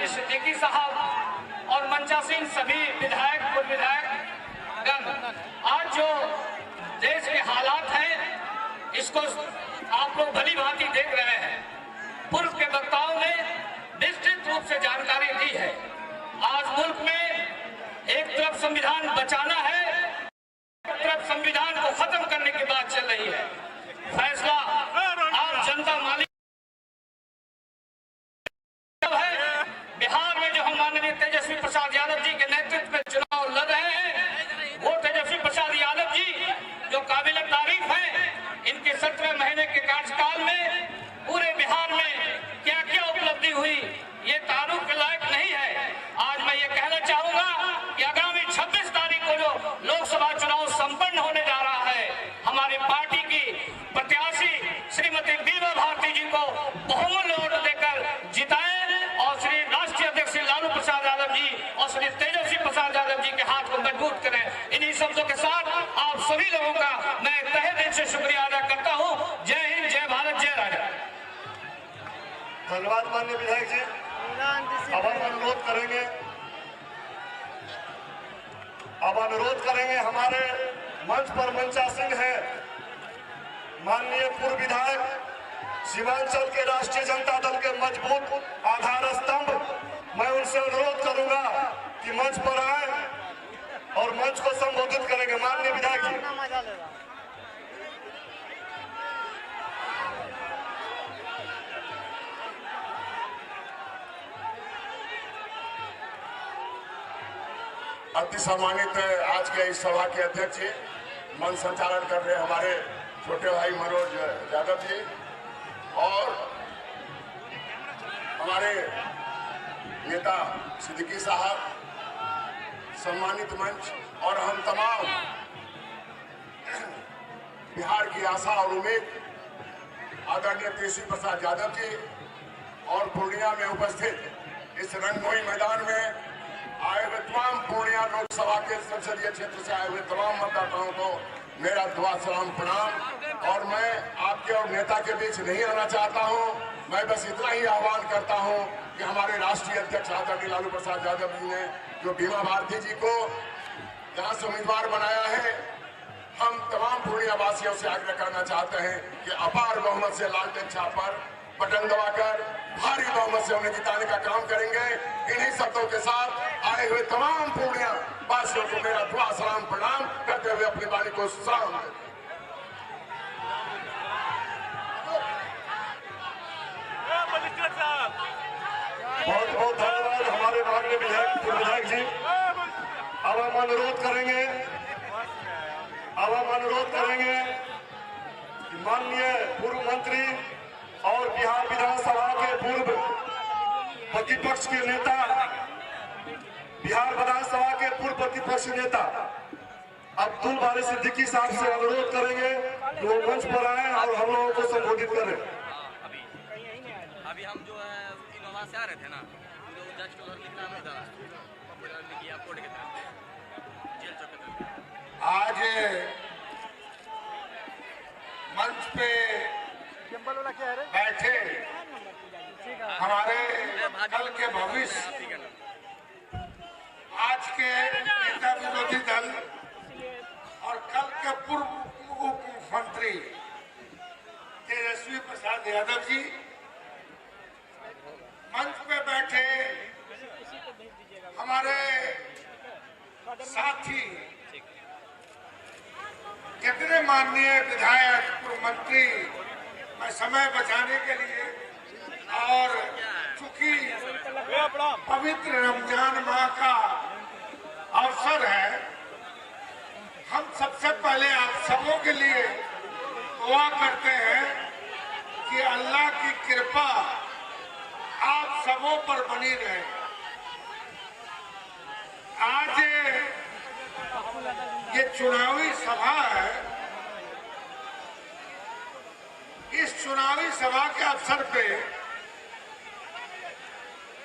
हाजी सिद्दीकी साहब और मंचा सिंह सभी विधायक पूर्व विधायक आज जो देश के हालात हैं इसको आप लोग भली भांति देख रहे हैं। पूर्व के वक्ताओं ने विस्तृत रूप से जानकारी दी है। आज मुल्क में एक तरफ संविधान बचाना है, एक तरफ संविधान को खत्म करने की बात चल रही है। फैसला आप जनता मालिक है। बिहार में जो हम माननीय तेजस्वी प्रसाद यादव जी के नेतृत्व में चुनाव लड़ रहे हैं, वो तेजस्वी प्रसाद यादव जी जो काबिल तारीफ हैं, इनके 17 महीने के कार्यकाल में पूरे बिहार में क्या क्या उपलब्धि हुई ये तारुफ के लायक नहीं है। आज मैं ये कहना चाहूंगा कि आगामी 26 तारीख को जो लोकसभा चुनाव संपन्न होने जा रहा है, हमारी पार्टी की प्रत्याशी श्रीमती बीमा भारती जी को बहुमूल्य वोट देकर जिताएं और श्री राष्ट्रीय अध्यक्ष श्री लालू प्रसाद यादव जी और श्री तेजस्वी प्रसाद यादव जी के हाथ को मजबूत करें। इन्हीं शब्दों के साथ आप सभी लोगों का मैं तहे दिल से शुक्रिया अदा करता हूँ। जय हिंद, जय भारत, जय राजा। धन्यवाद माननीय विधायक जी। अब हम अनुरोध करेंगे हमारे मंच पर मंचा सिंह है, माननीय पूर्व विधायक, सीमांचल के राष्ट्रीय जनता दल के मजबूत आधार स्तंभ। मैं उनसे अनुरोध करूंगा कि मंच पर आए और मंच को संबोधित करेंगे। माननीय विधायक जी। अति सम्मानित आज के इस सभा के अध्यक्ष जी, मंच संचालन कर रहे हमारे छोटे भाई मनोज यादव जी और हमारे नेता सिद्दीकी साहब, सम्मानित मंच और हम तमाम बिहार की आशा और उम्मीद आदरणीय तेजस्वी प्रसाद यादव जी और पूर्णिया में उपस्थित इस रंगभूमि मैदान में आए हुए तमाम पूर्णिया लोकसभा के संसदीय क्षेत्र से आए हुए तमाम मतदाताओं को मेरा दुआ सलाम प्रणाम। और मैं आपके और नेता के बीच नहीं आना चाहता हूं, मैं बस इतना ही आह्वान करता हूं कि हमारे राष्ट्रीय अध्यक्ष आदरणीय लालू प्रसाद यादव जी ने जो बीमा भारती जी को यहां से उम्मीदवार बनाया है, हम तमाम पूर्णिया वासियों से आग्रह करना चाहते हैं कि अपार बहुमत से लालटेन छाप पर बटन दबाकर भारी बहुमत से उन्हें जिताने का काम करेंगे। इन्हीं शब्दों के साथ आए हुए तमाम पूर्णिया वासियों को मेरा दुआ सलाम प्रणाम करते हुए अपनी वाणी को सलाम देते। बहुत बहुत धन्यवाद हमारे माननीय विधायक जी। अब हम अनुरोध करेंगे कि माननीय पूर्व मंत्री और बिहार विधानसभा के पूर्व प्रतिपक्ष के नेता, बिहार विधानसभा के पूर्व प्रतिपक्ष नेता अब्दुल बारी सिद्दीकी साहब से अनुरोध करेंगे कि वो मंच पर आए और हम लोगों को संबोधित करें। अभी हम जो है इनोवा से आ रहे थे ना, जस्ट निकला नहीं था, कोर्ट के तरफ जेल चौक के तरफ। आज मंच पे बैठे हमारे दल के भविष्य, आज के नेता विरोधी दल और कल के पूर्व उप मुख्यमंत्री तेजस्वी प्रसाद यादव जी, मंच पे बैठे हमारे साथी, कितने माननीय विधायक, पूर्व मंत्री, मैं समय बचाने के लिए और चूंकि पवित्र रमजान माह का अवसर है, हम सबसे पहले आप सबों के लिए दुआ करते हैं कि अल्लाह की कृपा आप सबों पर बनी रहे। आज ये चुनावी सभा है, इस चुनावी सभा के अवसर पे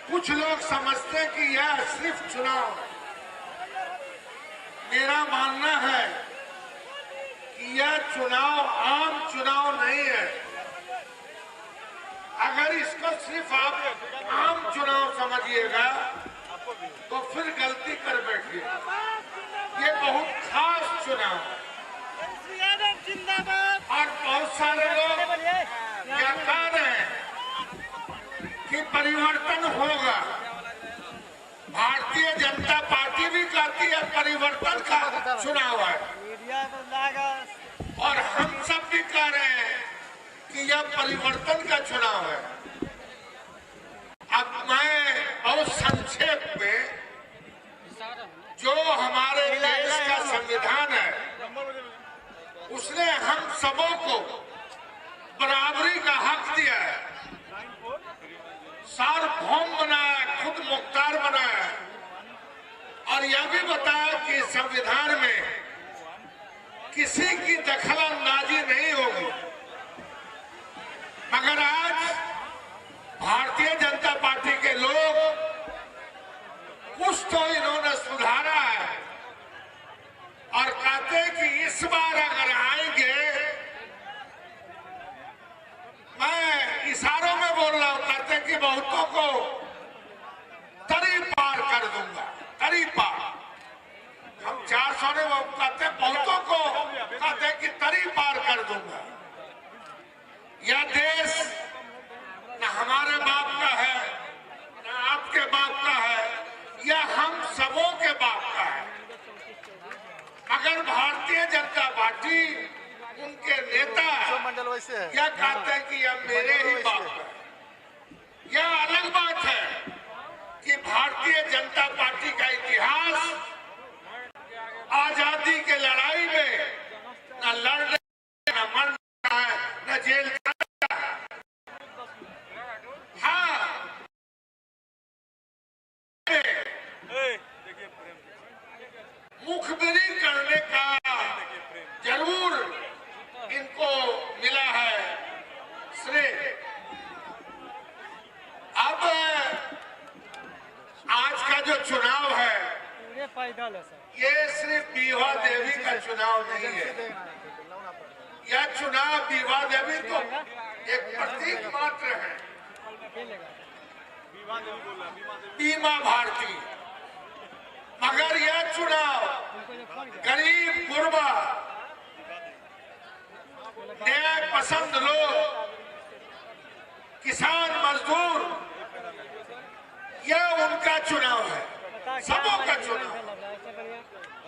कुछ लोग समझते हैं कि यह सिर्फ चुनाव है। मेरा मानना है कि यह चुनाव आम चुनाव नहीं है। अगर इसको सिर्फ आप आम चुनाव समझिएगा तो फिर गलती कर बैठिए। ये बहुत खास चुनाव और बहुत सारे लोग क्या कह रहे हैं कि परिवर्तन होगा। भारतीय जनता पार्टी भी कहती है परिवर्तन का चुनाव है और हम सब भी कह रहे हैं कि यह परिवर्तन का चुनाव है। अब मैं बहुत संक्षेप में जो हमारे देश का संविधान है उसने हम सबों को बराबरी का हक दिया है, सार्वभौम बनाया, खुद मुख्तार बनाया और यह भी बताया कि संविधान में किसी की दखलंदाजी नहीं होगी। मगर आज भारतीय जनता पार्टी के लोग कुछ तो इन्होंने सुधारा है और कहते हैं कि इस बार अगर आएंगे, मैं इशारों में बोल रहा हूं, कहते हैं कि बहुतों को तरी पार कर दूंगा, तरी पार। हम 400 ने वो कहते हैं बहुतों को कहते हैं कि तरी पार कर दूंगा। यह देश न हमारे बाप का है न आपके बाप का है, यह हम सबों के बाप का है। अगर भारतीय जनता पार्टी उनके नेता यह कहते हैं कि यह मेरे ही बाप है, यह अलग बात है कि भारतीय जनता पार्टी का इतिहास आजादी के लड़ाई में न लड़ न मर है न जेल। हाँ, मुखबिरी करने का जरूर इनको मिला है श्रेय। अब आज का जो चुनाव है ये सिर्फ बीवा देवी का चुनाव नहीं है। यह चुनाव बीवा देवी तो एक प्रतीक मात्र है, बीमा भारती। मगर यह चुनाव गरीब गुरबा न्याय पसंद लोग, किसान मजदूर, यह उनका चुनाव है, सबों का चुनाव।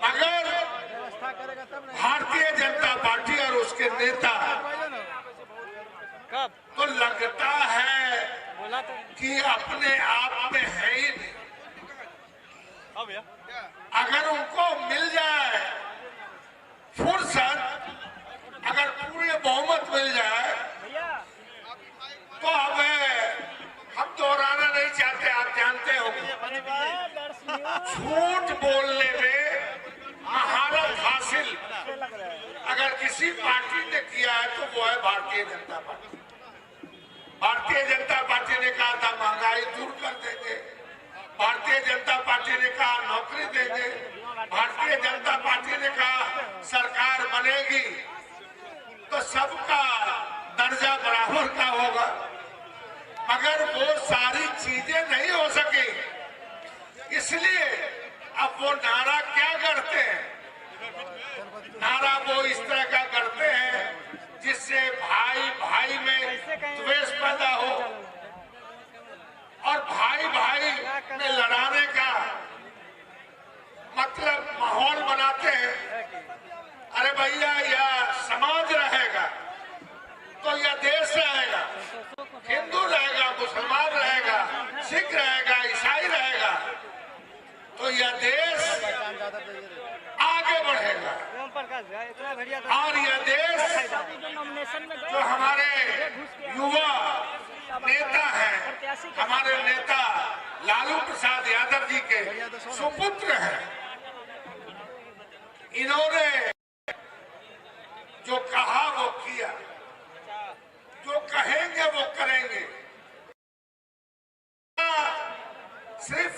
मगर भारतीय जनता पार्टी और उसके नेता तो लगता है कि अपने आप में है ही नहीं। अगर उनको मिल जाए फुर्सत, अगर पूरे बहुमत मिल जाए तो अब हम दोहराना नहीं चाहते, आप जानते होंगे। झूठ बोलने में महारत हासिल अगर किसी पार्टी ने किया है तो वो है भारतीय जनता पार्टी। भारतीय जनता पार्टी ने कहा था महंगाई दूर कर देंगे, भारतीय जनता पार्टी ने कहा नौकरी देंगे, भारतीय जनता पार्टी ने कहा सरकार बनेगी तो सबका दर्जा बराबर का होगा। मगर वो सारी चीजें नहीं हो सकी, इसलिए अब वो नारा क्या करते हैं, नारा वो इस तरह का करते हैं जिससे भाई भाई में द्वेष पैदा हो और भाई भाई में लड़ाने का मतलब माहौल बनाते हैं। अरे भैया, यह समाज रहेगा तो यह देश रहेगा, हिंदू रहेगा, मुसलमान रहेगा, सिख रहेगा, ईसाई रहेगा, तो यह देश आगे बढ़ेगा। और यह देश जो हमारे युवा नेता हैं, हमारे नेता लालू प्रसाद यादव जी के सुपुत्र हैं, इन्होंने जो कहा वो किया, जो कहेंगे वो करेंगे। सिर्फ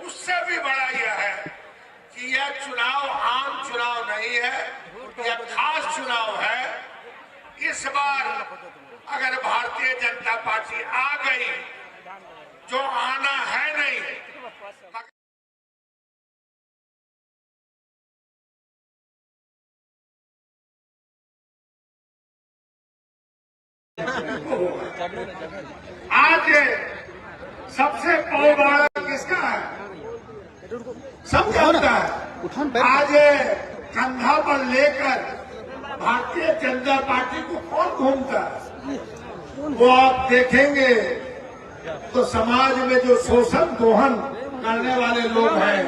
उससे भी बड़ा यह है कि यह चुनाव आम चुनाव नहीं है, यह खास चुनाव है। इस बार अगर भारतीय जनता पार्टी आ गई, जो आना है नहीं। आज सबसे बड़ा किसका है? सब जानता है। आज कंधा पर लेकर भारतीय जनता पार्टी को कौन घूमता है? वो आप देखेंगे तो समाज में जो शोषण दोहन करने वाले लोग हैं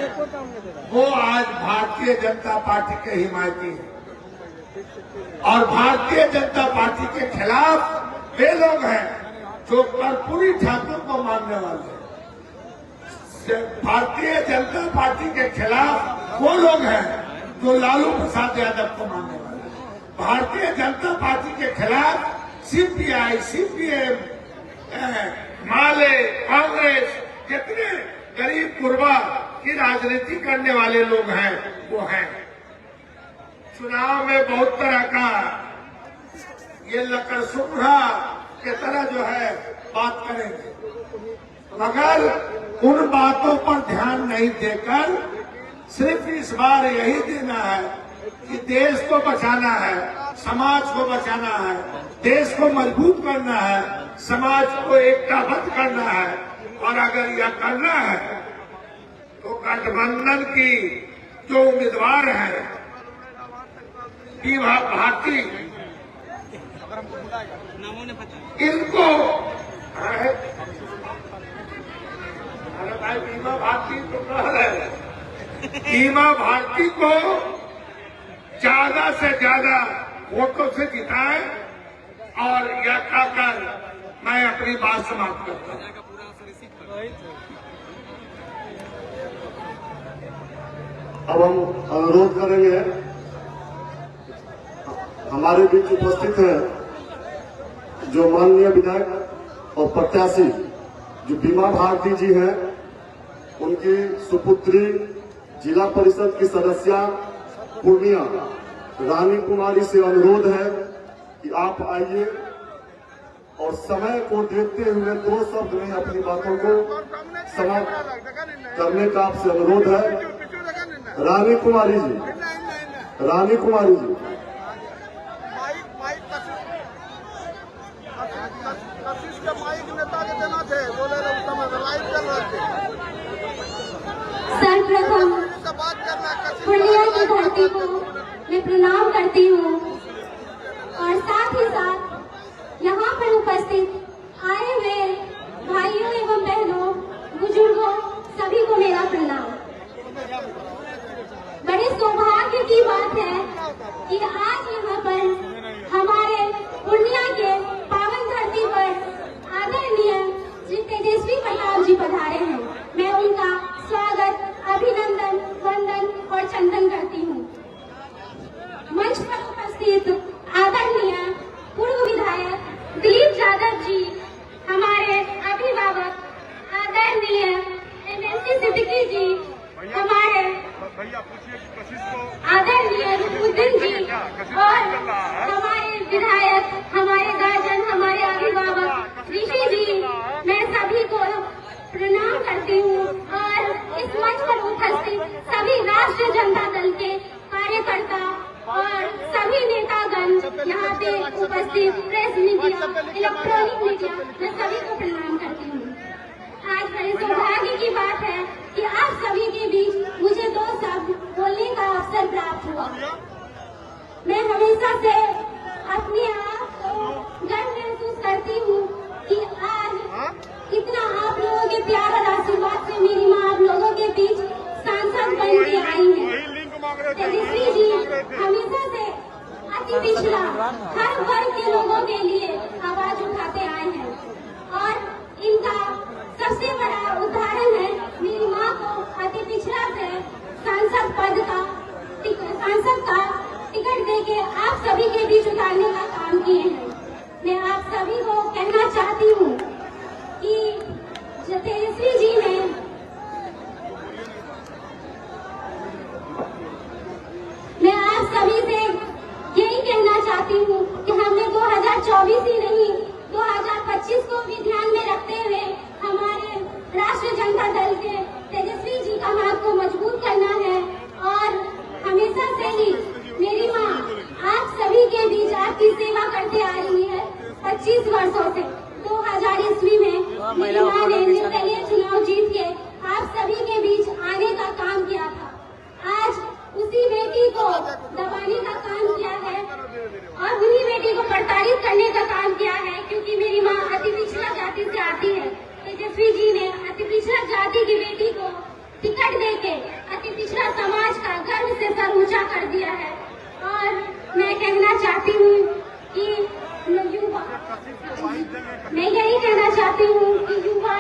वो आज भारतीय जनता पार्टी के हिमायती हैं। और भारतीय जनता पार्टी के खिलाफ वे लोग हैं जो कर्पूरी ठाकुर को मानने वाले हैं। भारतीय जनता पार्टी के खिलाफ वो लोग हैं जो लालू प्रसाद यादव को मानने वाले हैं। भारतीय जनता पार्टी के खिलाफ सीपीआई, सीपीएम, माले, कांग्रेस, जितने गरीब गुरबा की राजनीति करने वाले लोग हैं वो हैं। चुनाव में बहुत तरह का ये लकड़सुंघा के तरह जो है बात करेंगे, मगर उन बातों पर ध्यान नहीं देकर सिर्फ इस बार यही देना है कि देश को बचाना है, समाज को बचाना है, देश को मजबूत करना है, समाज को एकताबद्ध करना है। और अगर यह करना है तो गठबंधन की जो उम्मीदवार है बीमा भारती, इनको अरे भाई बीमा भारती तो कह रहे, बीमा भारती को ज्यादा से ज्यादा वोटों से जिताए। और यह कहकर मैं अपनी बात समाप्त करता हूँ। अब हम अनुरोध करेंगे, हमारे बीच उपस्थित है जो माननीय विधायक और प्रत्याशी जो बीमा भारती जी हैं, उनकी सुपुत्री जिला परिषद की सदस्य पूर्णिया रानी कुमारी से अनुरोध है कि आप आइए और समय को देखते हुए 2 शब्द में अपनी बातों को समाप्त करने का आपसे अनुरोध है। रानी कुमारी जी, रानी कुमारी जी, सर्वप्रथम पूर्णिया की धरती को मैं प्रणाम करती हूँ और साथ ही साथ यहाँ पर उपस्थित आए हुए भाइयों एवं बहनों, बुजुर्गों, सभी को मेरा प्रणाम। बड़े सौभाग्य की बात है कि आज यहाँ पर हमारे पूर्णिया के पावन धरती पर आदरणीय श्री तेजस्वी प्रताप जी पधारे हैं। मैं उनका स्वागत, अभिनंदन, वंदन और चंदन करती हूँ। मंच पर उपस्थित आदरणीय पूर्व विधायक दिलीप यादव जी, हमारे अभिभावक आदरणीय एमएलसी सिद्दीकी जी, हमारे आदरणीय रुकनुद्दीन जी और हमारे विधायक, हमारे गार्जियन, हमारे अभिभावक ऋषि जी, मैं सभी को प्रणाम करती हूँ। और इस मंच पर उपस्थित सभी राष्ट्रीय जनता दल के कार्यकर्ता और सभी नेतागण, यहाँ पे उपस्थित प्रेस मीडिया, इलेक्ट्रॉनिक मीडिया, मैं सभी को प्रणाम करती हूँ। आज बड़े सौभाग्य की बात है कि आप सभी के बीच मुझे 2 शब्द बोलने का अवसर प्राप्त हुआ। मैं हमेशा से अपने आप को गर्व महसूस करती हूँ कि आज इतना आप लोगों के प्यार और आशीर्वाद से मेरी माँ आप लोगों के बीच सांसद बन के आई है। तेजस्वी जी हमेशा से अति पिछड़ा हर वर्ग के लोगों के लिए आवाज उठाते आए हैं और इनका सबसे बड़ा उदाहरण है मेरी माँ को अति पिछड़ा से सांसद पद का टिकट देके आप सभी के बीच उतारने का काम किए हैं। मैं आप सभी को कहना चाहती हूँ कि तेजस्वी जी ने मैं आप सभी से यही कहना चाहती हूँ कि हमने 2024 ही नहीं 2025 को भी ध्यान में रखते हुए हमारे जनता दल के तेजस्वी जी का हाथ को मजबूत करना है। और हमेशा से ही मेरी माँ आप सभी के बीच आपकी सेवा करते आ रही है 25 वर्षों से। 2000 ईस्वी में मेरी माँ ने निर्दलीय चुनाव जीत के आप सभी के बीच आने का काम किया था। आज उसी बेटी को दबाने का काम किया है और उन्हीं बेटी को प्रताड़ित करने का काम किया है, क्योंकि मेरी माँ अति पिछड़ा जाति से आती है। तेजस्वी जी ने अति पिछड़ा जाति की बेटी को टिकट देके अति पिछड़ा समाज का गर्व से सर ऊंचा कर दिया है। और मैं कहना चाहती हूँ कि मैं यही कहना चाहती हूँ कि युवा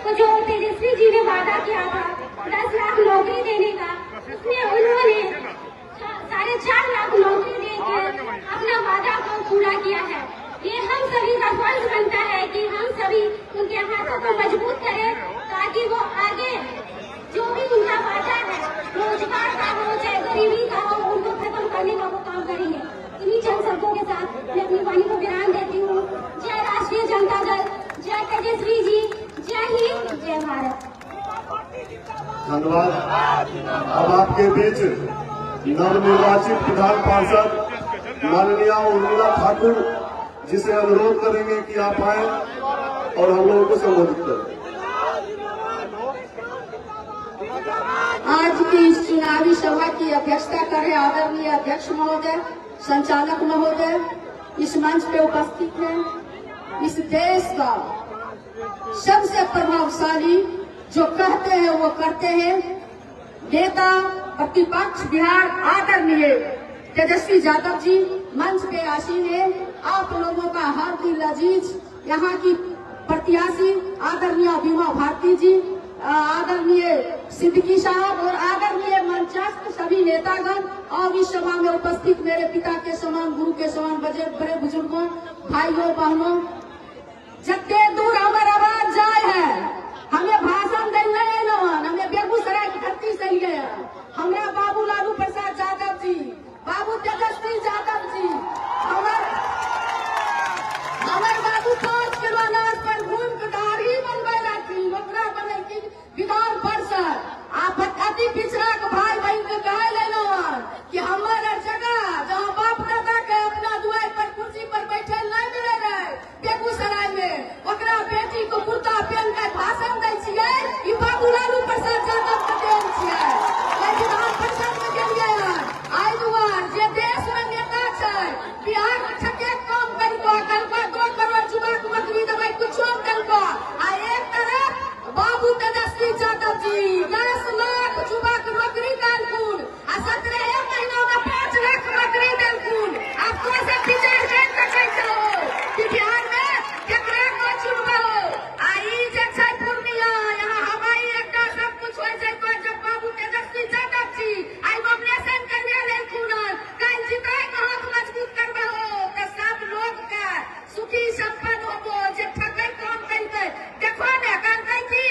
को जो तेजस्वी जी ने वादा किया था 10 लाख नौकरी देने का, उसमें उन्होंने 4.5 लाख नौकरी देकर अपना वादा को पूरा किया है। ये हम सभी का फर्ज बनता है कि हम सभी उनके हाथों को मजबूत करें, ताकि वो आगे जो भी उनका वादा है, रोजगार का हो चाहे गरीबी का हो, उनको खत्म करने का वो काम करेंगे। इन्हीं चंद शब्दों के साथ मैं अपनी वाणी को विराम देती हूँ। जय राष्ट्रीय जनता दल, जय तेजस्वी जी, जय हिंद, जय भारत। धन्यवाद। अब आपके बीच नवनिर्वाचित विधान पार्षद माननीय उर्मिला ठाकुर जिसे अनुरोध करेंगे कि आप आए और हम लोगों को संबोधित करें। आज की इस चुनावी सभा की अध्यक्षता करें आदरणीय अध्यक्ष महोदय, संचालक महोदय, इस मंच पे उपस्थित हैं। इस देश का सबसे प्रभावशाली जो कहते हैं वो करते हैं नेता प्रतिपक्ष बिहार आदरणीय तेजस्वी यादव जी मंच पे आसीन है। आप लोगों का हार्दिक अजीज यहाँ की प्रत्याशी आदरणीय बीमा भारती जी, आदरणीय सिद्दीकी साहब और आदरणीय मंचस्थ सभी नेतागण और इस सभा में उपस्थित मेरे पिता के समान, गुरु के समान बड़े बुजुर्गों, भाइयों बहनों, जत्ते दूर हमारी आवाज जाए है, हमें भाषण देने हमें बेगूसराय की धरती से लिए हमारा बाबू लालू प्रसाद यादव जी, बाबू तेजस्वी यादव जी, हमारे बाबू 5 किलो अनाज पर घूम के दाढ़ी बनवे लाती, ओकरा बने की विधान परिषद। आप अति पिछड़ा के भाई बहन के कहे लेना कि हमारा जगह जहाँ बाप दादा के अपना दुआर पर कुर्सी पर बैठे नहीं मिले रहे बेगूसराय में, ओकरा बेटी को कुर्ता पहन कर भाषण दै छियै, ई बाबू लालू प्रसाद यादव के देन छियै। विधान परिषद में गेलियै आइ दुआर जे देश में नेता छै, बिहार में ठके काम करिको, कलको 2 करोड़ युवा को नौकरी देबै, कुछो कलको। आ एक तरफ बाबू तेजस्वी यादव जी 10 लाख युवा को नौकरी देलखुन आ 17 महीना में 5 लाख नौकरी देलखुन। आप तो से विचार कर सकै छौ कि बिहार में केकरा को चुनबो। आ ई जे छै पूर्णिया, यहाँ हवाई अड्डा सब कुछ होय छै, तो जब बाबू तेजस्वी यादव जी आई नॉमिनेशन करने लेलखुन, कल जिताय के हाथ मजबूत करबो तो सब लोग के सुखी संपन्न होबो। जे ठकै काम करतै देखो ने कहतै कि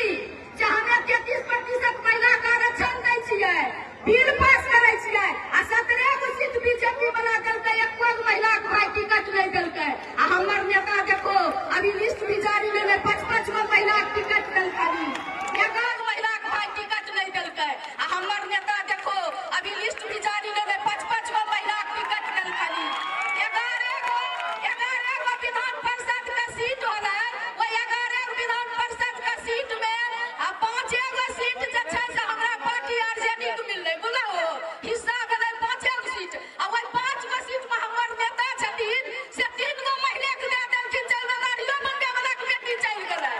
जे हमे 33% महिला के आरक्षण दै छियै, बिल पास करै छियै आ 17 गो सीट बीजेपी बना देलकै, एको गो महिला के भाई टिकट नहीं देलकै। आ हमर नेता देखो अभी लिस्ट भी जारी नहीं है, 5-5 गो महिला के टिकट देलकै, एको गो महिला के भाई टिकट नहीं देलकै। आ हमर नेता देखो अभी लिस्ट भी जारी नहीं है, 5-5 गो महिला के टिकट देलकै। 11 गो विधान परिषद का सीट होला, वो 11 गो विधान परिषद का सीट में 5 गो सीट जे छै से हमरा पार्टी आरजेडी के मिललै, बुझलहो हिस्सा भेलै 5 गो सीट। आ ओइ 5 गो सीट में हमर नेता छथिन से 3 गो महिला के दे देलखिन, जिम्मेदारियो बनबे वाला के बेटी चलि गेलै।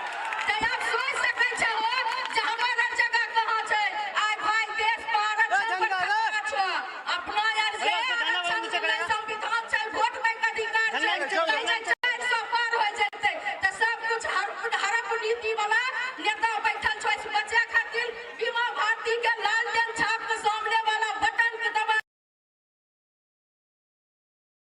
तऽ आप सोच सकै छहो जे हमर जगह कहाँ छै। आइ भाई देश पर आरक्षण पर खतरा छै, अपना यार जे आरक्षण छै, संविधान छै, वोट बैंक अधिकार छै, 400 पार हो जेतै तऽ सब कुछ हड़प नीति वाला नेता बैठल छै बचे खातिर। बीमा भारती के लालटेन छाप के सामने वाला बटन के दबा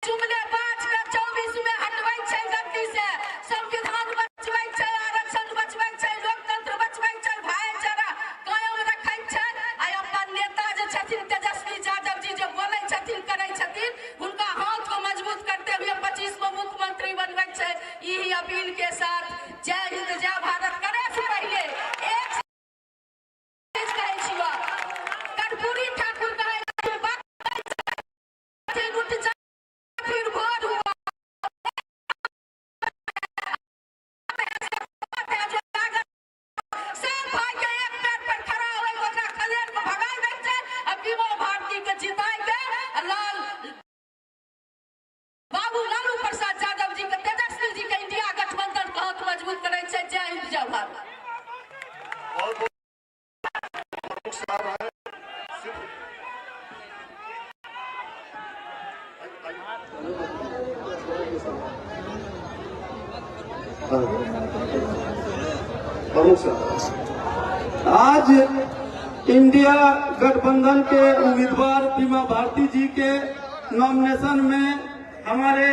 जुमले बाज के 24 में हटबै छै गलती से। संविधान बचबै छै, आरक्षण बचबै छै, लोकतंत्र बचबै छै, भाईचारा कायम रखै छै। आ अपन नेता जे छथिन तेजस्वी यादव जी जे बोलै छथिन करै छथिन, हुनका हाथ को मजबूत करते हुए 25 को मुख्यमंत्री बनबै छै। यही अपील के साथ जय हिंद जय भारत करे से पहले प्रमुख साहब, आज इंडिया गठबंधन के उम्मीदवार बीमा भारती जी के नॉमिनेशन में हमारे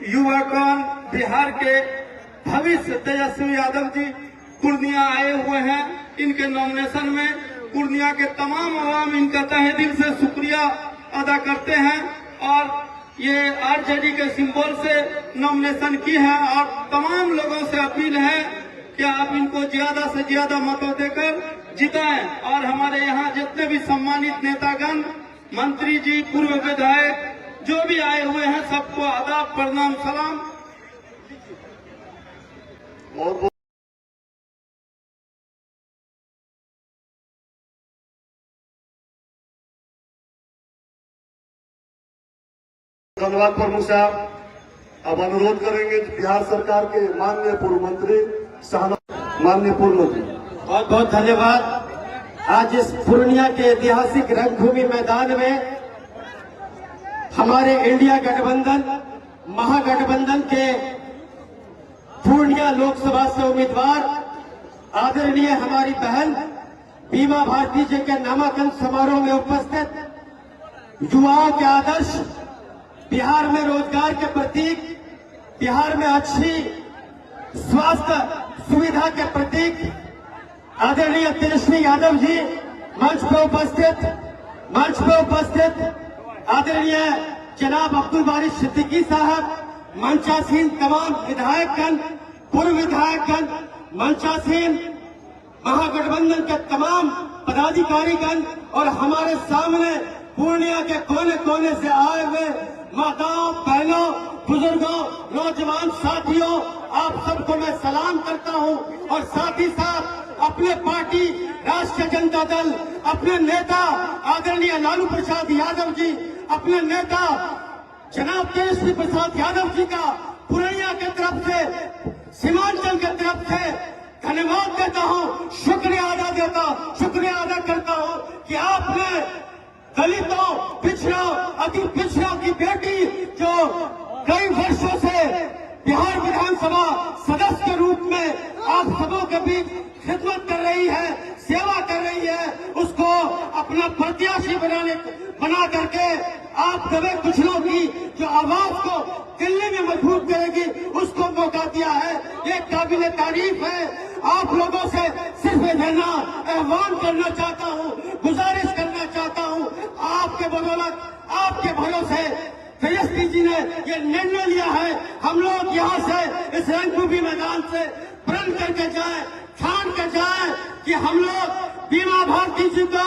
युवागण बिहार के भविष्य तेजस्वी यादव जी पूर्णिया आए हुए हैं। इनके नॉमिनेशन में पूर्णिया के तमाम आवाम इनका तहे दिल से शुक्रिया अदा करते हैं और ये आरजेडी के सिंबल से नॉमिनेशन की है और तमाम लोगों से अपील है कि आप इनको ज्यादा से ज्यादा मतों देकर जिताएं और हमारे यहाँ जितने भी सम्मानित नेतागण, मंत्री जी, पूर्व विधायक जो भी आए हुए हैं सबको आदाब, प्रणाम, सलाम। बहुत धन्यवाद प्रमुख साहब। अब अनुरोध करेंगे बिहार सरकार के माननीय पूर्व मंत्री माननीय पूर्व मंत्री। बहुत बहुत धन्यवाद। आज इस पूर्णिया के ऐतिहासिक रंगभूमि मैदान में हमारे इंडिया गठबंधन महागठबंधन के पूर्णिया लोकसभा से उम्मीदवार आदरणीय हमारी बहन बीमा भारती जी के नामांकन समारोह में उपस्थित युवाओं के आदर्श, बिहार में रोजगार के प्रतीक, बिहार में अच्छी स्वास्थ्य सुविधा के प्रतीक आदरणीय तेजस्वी यादव जी मंच पे उपस्थित आदरणीय जनाब अब्दुल बारी सिद्दीकी साहब, मंचासीन तमाम विधायकगण, पूर्व विधायकगण, मंचासीन महागठबंधन के तमाम पदाधिकारीगण और हमारे सामने पूर्णिया के कोने कोने से आए हुए माताओं, बहनों, बुजुर्गों, नौजवान साथियों, आप सबको मैं सलाम करता हूं और साथ ही साथ अपने पार्टी राष्ट्रीय जनता दल, अपने नेता आदरणीय लालू प्रसाद यादव जी, अपने नेता जनाब तेजस्वी प्रसाद यादव जी का पूर्णिया की तरफ से, सीमांचल की तरफ से धन्यवाद देता हूं, शुक्रिया अदा करता हूं कि आपने दलितों, पिछड़ों, अति पिछड़ों की बेटी जो कई वर्षों से बिहार विधानसभा सदस्य के रूप में आप सबों के बीच खिदमत कर रही है, सेवा कर रही है, उसको अपना प्रत्याशी बना करके आप दबे कुचलों की जो आवाज को दिल्ली में मजबूत करेगी उसको मौका दिया है। ये काबिल तारीफ है। आप लोगों से सिर्फ देना आह्वान करना चाहता हूँ, गुजारिश करना चाहता हूँ, आपके बदौलत, आपके भरोसे तेजस्वी जी ने ये निर्णय लिया है। हम लोग यहाँ से इस रंगभूमि मैदान से प्रण करके जाए, ठान कर जाए कि हम लोग बीमा भारती जी को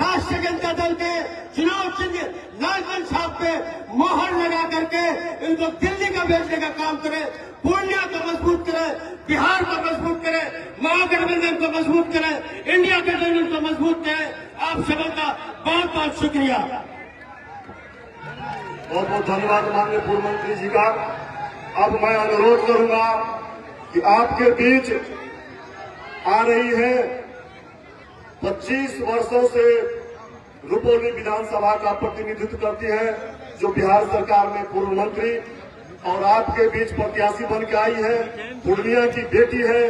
राष्ट्रीय जनता दल के चुनाव चिन्ह लालगंज छाप पे मोहर लगा करके इनको दिल्ली का भेजने का काम करे, पूर्णिया को मजबूत करे, बिहार को मजबूत करे, महागठबंधन को मजबूत करे, इंडिया गठबंधन को मजबूत करे। आप सबों का बहुत बहुत शुक्रिया। बहुत बहुत धन्यवाद माननीय पूर्व मंत्री जी का। अब मैं अनुरोध करूंगा कि आपके बीच आ रही है 25 वर्षों से रुपौली विधानसभा का प्रतिनिधित्व करती है, जो बिहार सरकार में पूर्व मंत्री और आपके बीच प्रत्याशी बन के आई है, पूर्णिया की बेटी है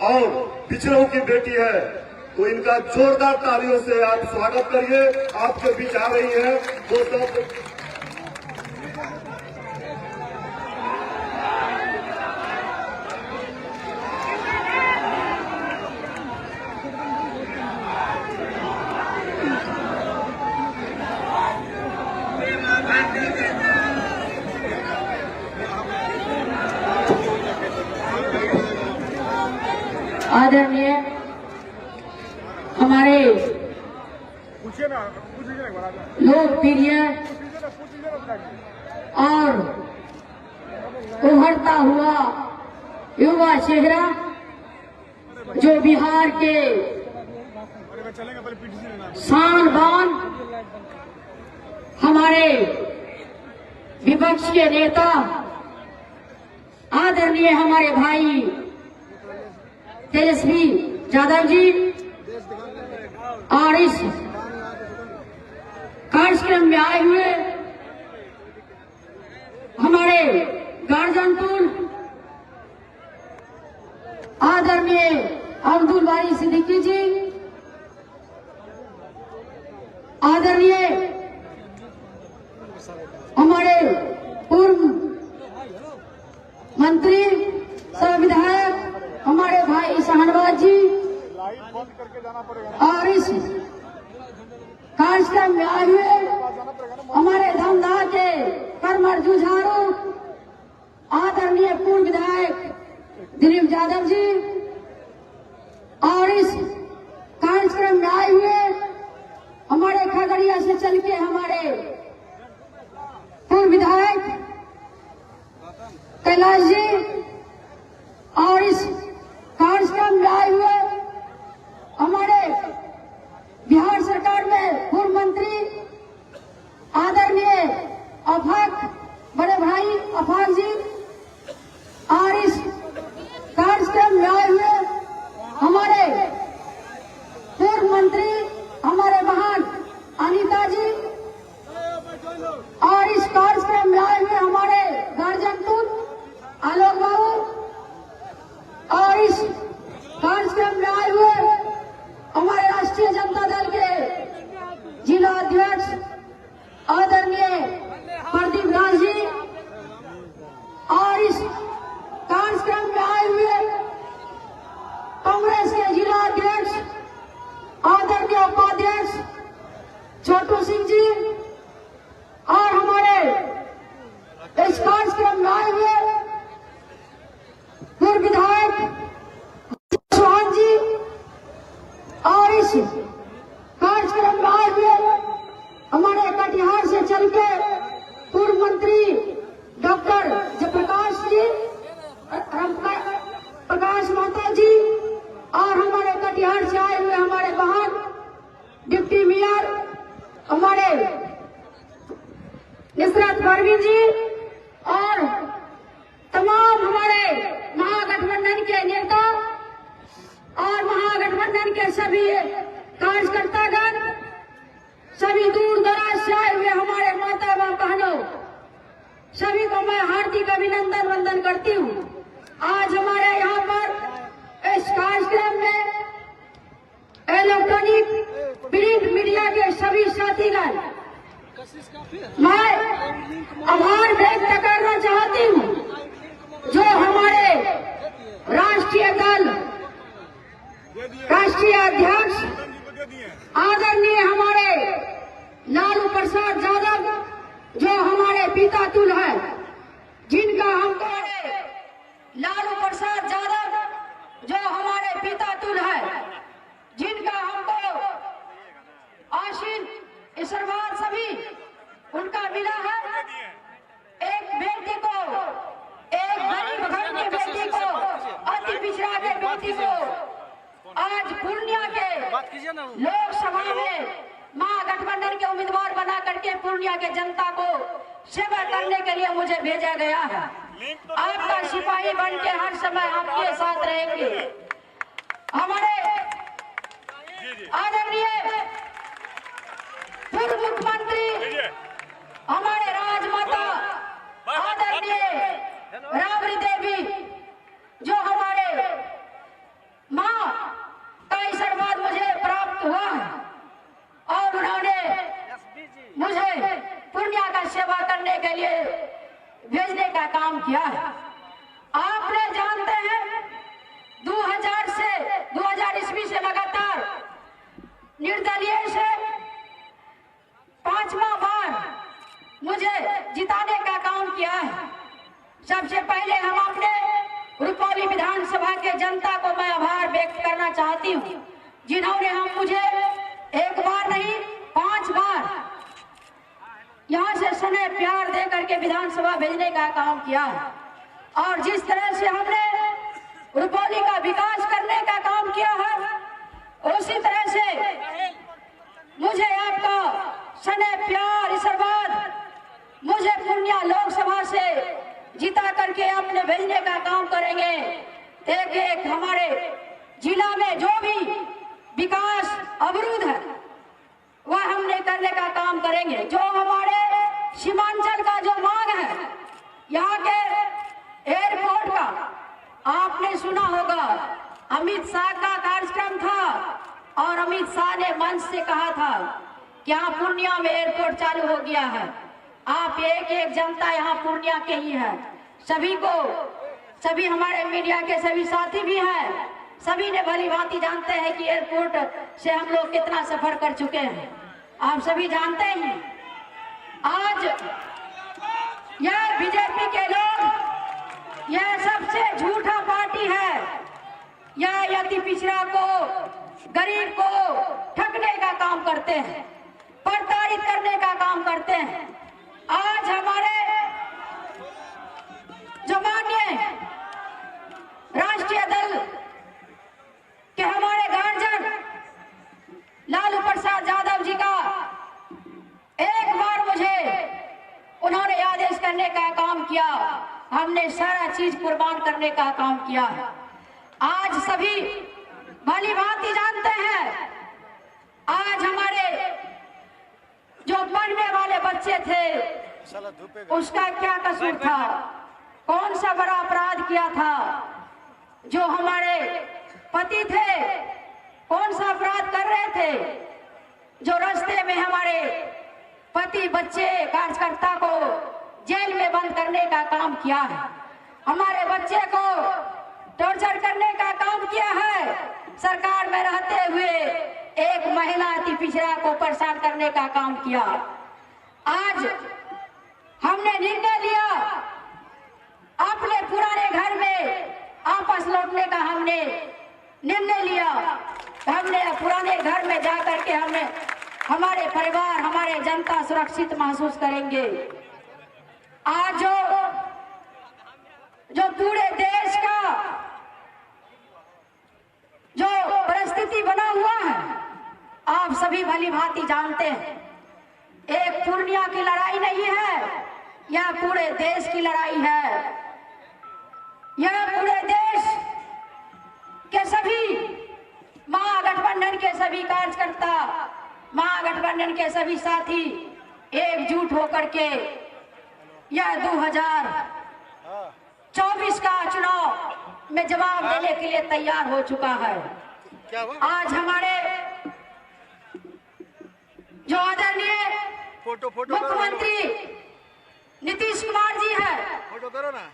और पिछड़ों की बेटी है, तो इनका जोरदार तालियों से आप स्वागत करिए। आपके बीच आ रही है वो सब आदरणीय हमारे लोकप्रिय और उभरता हुआ युवा चेहरा जो बिहार के शान बान, हमारे विपक्ष के नेता आदरणीय हमारे भाई तेजस्वी यादव जी और इस कार्यक्रम में आए हुए हमारे गार्जियन आदरणीय अब्दुल बारी सिद्दीकी जी, आदरणीय हमारे पूर्व मंत्री सह विधायक हमारे भाई शाहनवाज जी, और इस कार्यक्रम में आए हुए हमारे धमदाह के कर्मठ जुझारू आदरणीय पूर्व विधायक दिलीप यादव जी, और इस कार्यक्रम में आए हुए हमारे खगड़िया से चल के हमारे पूर्व विधायक कैलाश जी, और इस कार्यक्रम में आए हुए हमारे बिहार सरकार में पूर्व मंत्री आदरणीय अफाक बड़े भाई अफाक जी, और इस कार्यक्रम में आए हुए हमारे पूर्व मंत्री हमारे बहन अनीता जी, और इस कार्यक्रम में आए हुए हमारे गार्जियन आलोक बाबू, और इस कार्यक्रम में आए हुए हमारे राष्ट्रीय जनता दल के जिला अध्यक्ष आदरणीय प्रदीप दास जी, और इस कार्यक्रम में आए हुए कांग्रेस के जिला अध्यक्ष आदरणीय उपाध्यक्ष छोटू सिंह जी, और हमारे इस कार्यक्रम में आए हुए पूर्व विधायक चौहान जी, और इस कार्यक्रम में आए हुए हमारे कटिहार से चल के पूर्व मंत्री डॉक्टर जयप्रकाश जी, प्रकाश माता जी, और हमारे कटिहार से आए हुए हमारे बहन डिप्टी मेयर हमारे निसरत परवीन जी, और तमाम हमारे महागठबंधन के नेता और महागठबंधन के सभी कार्यकर्तागण, सभी दूर दराज से आए हुए हमारे माता व बहनों, सभी को मैं हार्दिक अभिनंदन वंदन करती हूँ। आज हमारे यहाँ पर इस कार्यक्रम में इलेक्ट्रॉनिक प्रिंट मीडिया के सभी साथीगण, मैं आभार व्यक्त करना चाहती हूँ जो हमारे राष्ट्रीय दल राष्ट्रीय अध्यक्ष आदरणीय हमारे लालू प्रसाद यादव, जो हमारे पिता तुल्य है, जिनका हमको लालू प्रसाद यादव जो हमारे पिता तुल्य है, जिनका हमको आशीर्वाद सभी उनका मिला है। एक बेटी को, एक गरीब घर के बेटी को, अति पिछड़ा के बेटी को आज पूर्णिया के लोकसभा में महागठबंधन के उम्मीदवार बना करके पूर्णिया के जनता को सेवा करने के लिए मुझे भेजा गया है। आपका सिपाही बन के हर समय आपके साथ रहेंगे। हमारे आदरणीय पूर्व मुख्यमंत्री हमारे राजमाता आदरणीय राबड़ी देवी, जो हमारे माँ का आशीर्वाद मुझे प्राप्त हुआ है, और उन्होंने मुझे पूर्णिया का सेवा करने के लिए भेजने का काम किया है। आपने जानते हैं 2000 ईस्वी से लगातार निर्दलीय से 5वां बार मुझे जिताने का काम किया है। सबसे पहले हम अपने रुपौली विधानसभा के जनता को मैं आभार व्यक्त करना चाहती हूँ, जिन्होंने हम मुझे एक बार नहीं 5 बार यहाँ से स्नेह प्यार दे करके विधानसभा भेजने का काम किया है। और जिस तरह से हमने रुपौली का विकास करने का काम किया है, उसी तरह से मुझे आपका स्नेह प्यार आशीर्वाद मुझे पूर्णिया लोकसभा से जिता करके अपने भेजने का काम करेंगे। एक हमारे जिला में जो भी विकास अवरुद्ध है वह हमने करने का काम करेंगे। जो हमारे सीमांचल का जो मांग है, यहाँ के एयरपोर्ट का, आप आपने सुना होगा अमित शाह का कार्यक्रम था और अमित शाह ने मंच से कहा था कि यहाँ पूर्णिया में एयरपोर्ट चालू हो गया है। आप एक एक जनता यहाँ पूर्णिया के ही है। सभी हमारे मीडिया के सभी साथी भी हैं, सभी ने भली भांति जानते हैं कि एयरपोर्ट से हम लोग कितना सफर कर चुके हैं। आप सभी जानते हैं आज यह बीजेपी के लोग यह सबसे झूठा पार्टी है। यह अति पिछड़ा को, गरीब को ठगने का काम करते हैं, प्रताड़ित करने का काम करते हैं। आज हमारे जो माननीय राष्ट्रीय दल के हमारे गार्जियन लालू प्रसाद यादव जी का एक बार मुझे उन्होंने आदेश करने का काम किया, हमने सारा चीज कुर्बान करने का काम किया है। आज सभी भली भांति जानते हैं आज हमारे जो पढ़ने वाले बच्चे थे उसका क्या कसूर था, कौन सा बड़ा अपराध किया था। जो हमारे पति थे कौन सा अपराध कर रहे थे, जो रास्ते में हमारे पति, बच्चे, कार्यकर्ता को जेल में बंद करने का काम किया है, हमारे बच्चे को टॉर्चर करने का काम किया है, सरकार में रहते हुए एक महिला अति पिछड़ा को परेशान करने का काम किया। आज हमने निर्णय लिया अपने पुराने घर में वापस लौटने का, हमने निर्णय लिया। हमने पुराने घर में जाकर के हमारे परिवार, हमारे जनता सुरक्षित महसूस करेंगे। आज जो पूरे देश का जो परिस्थिति बना हुआ है आप सभी भली भांति जानते हैं। एक पूर्णिया की लड़ाई नहीं है, यह पूरे देश की लड़ाई है। यह पूरे देश के सभी महागठबंधन के सभी कार्यकर्ता, महागठबंधन के सभी साथी एकजुट होकर के यह 2024 का चुनाव में जवाब देने के लिए तैयार हो चुका है। आज हमारे जो आदरणीय मुख्यमंत्री नीतीश कुमार जी है,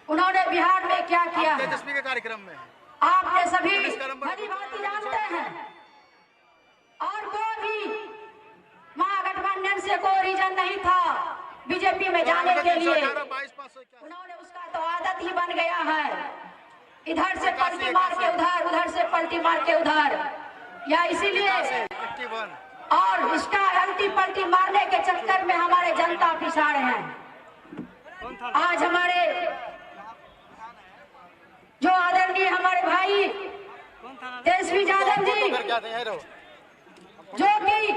उन्होंने बिहार में क्या किया है तेजस्वी के कार्यक्रम में आपने सभी भली भांति जानते हैं। और कोई भी महागठबंधन से कोई रीजन नहीं था बीजेपी में जाने के लिए, उन्होंने उसका तो आदत ही बन गया है, इधर से पलटी मार के उधर, उधर से पलटी मार के उधर, या इसीलिए और इसका उल्टी पलटी मारने के चक्कर में हमारे जनता पिछाड़े हैं। आज हमारे जो आदरणीय हमारे भाई तेजस्वी यादव जी, जो कि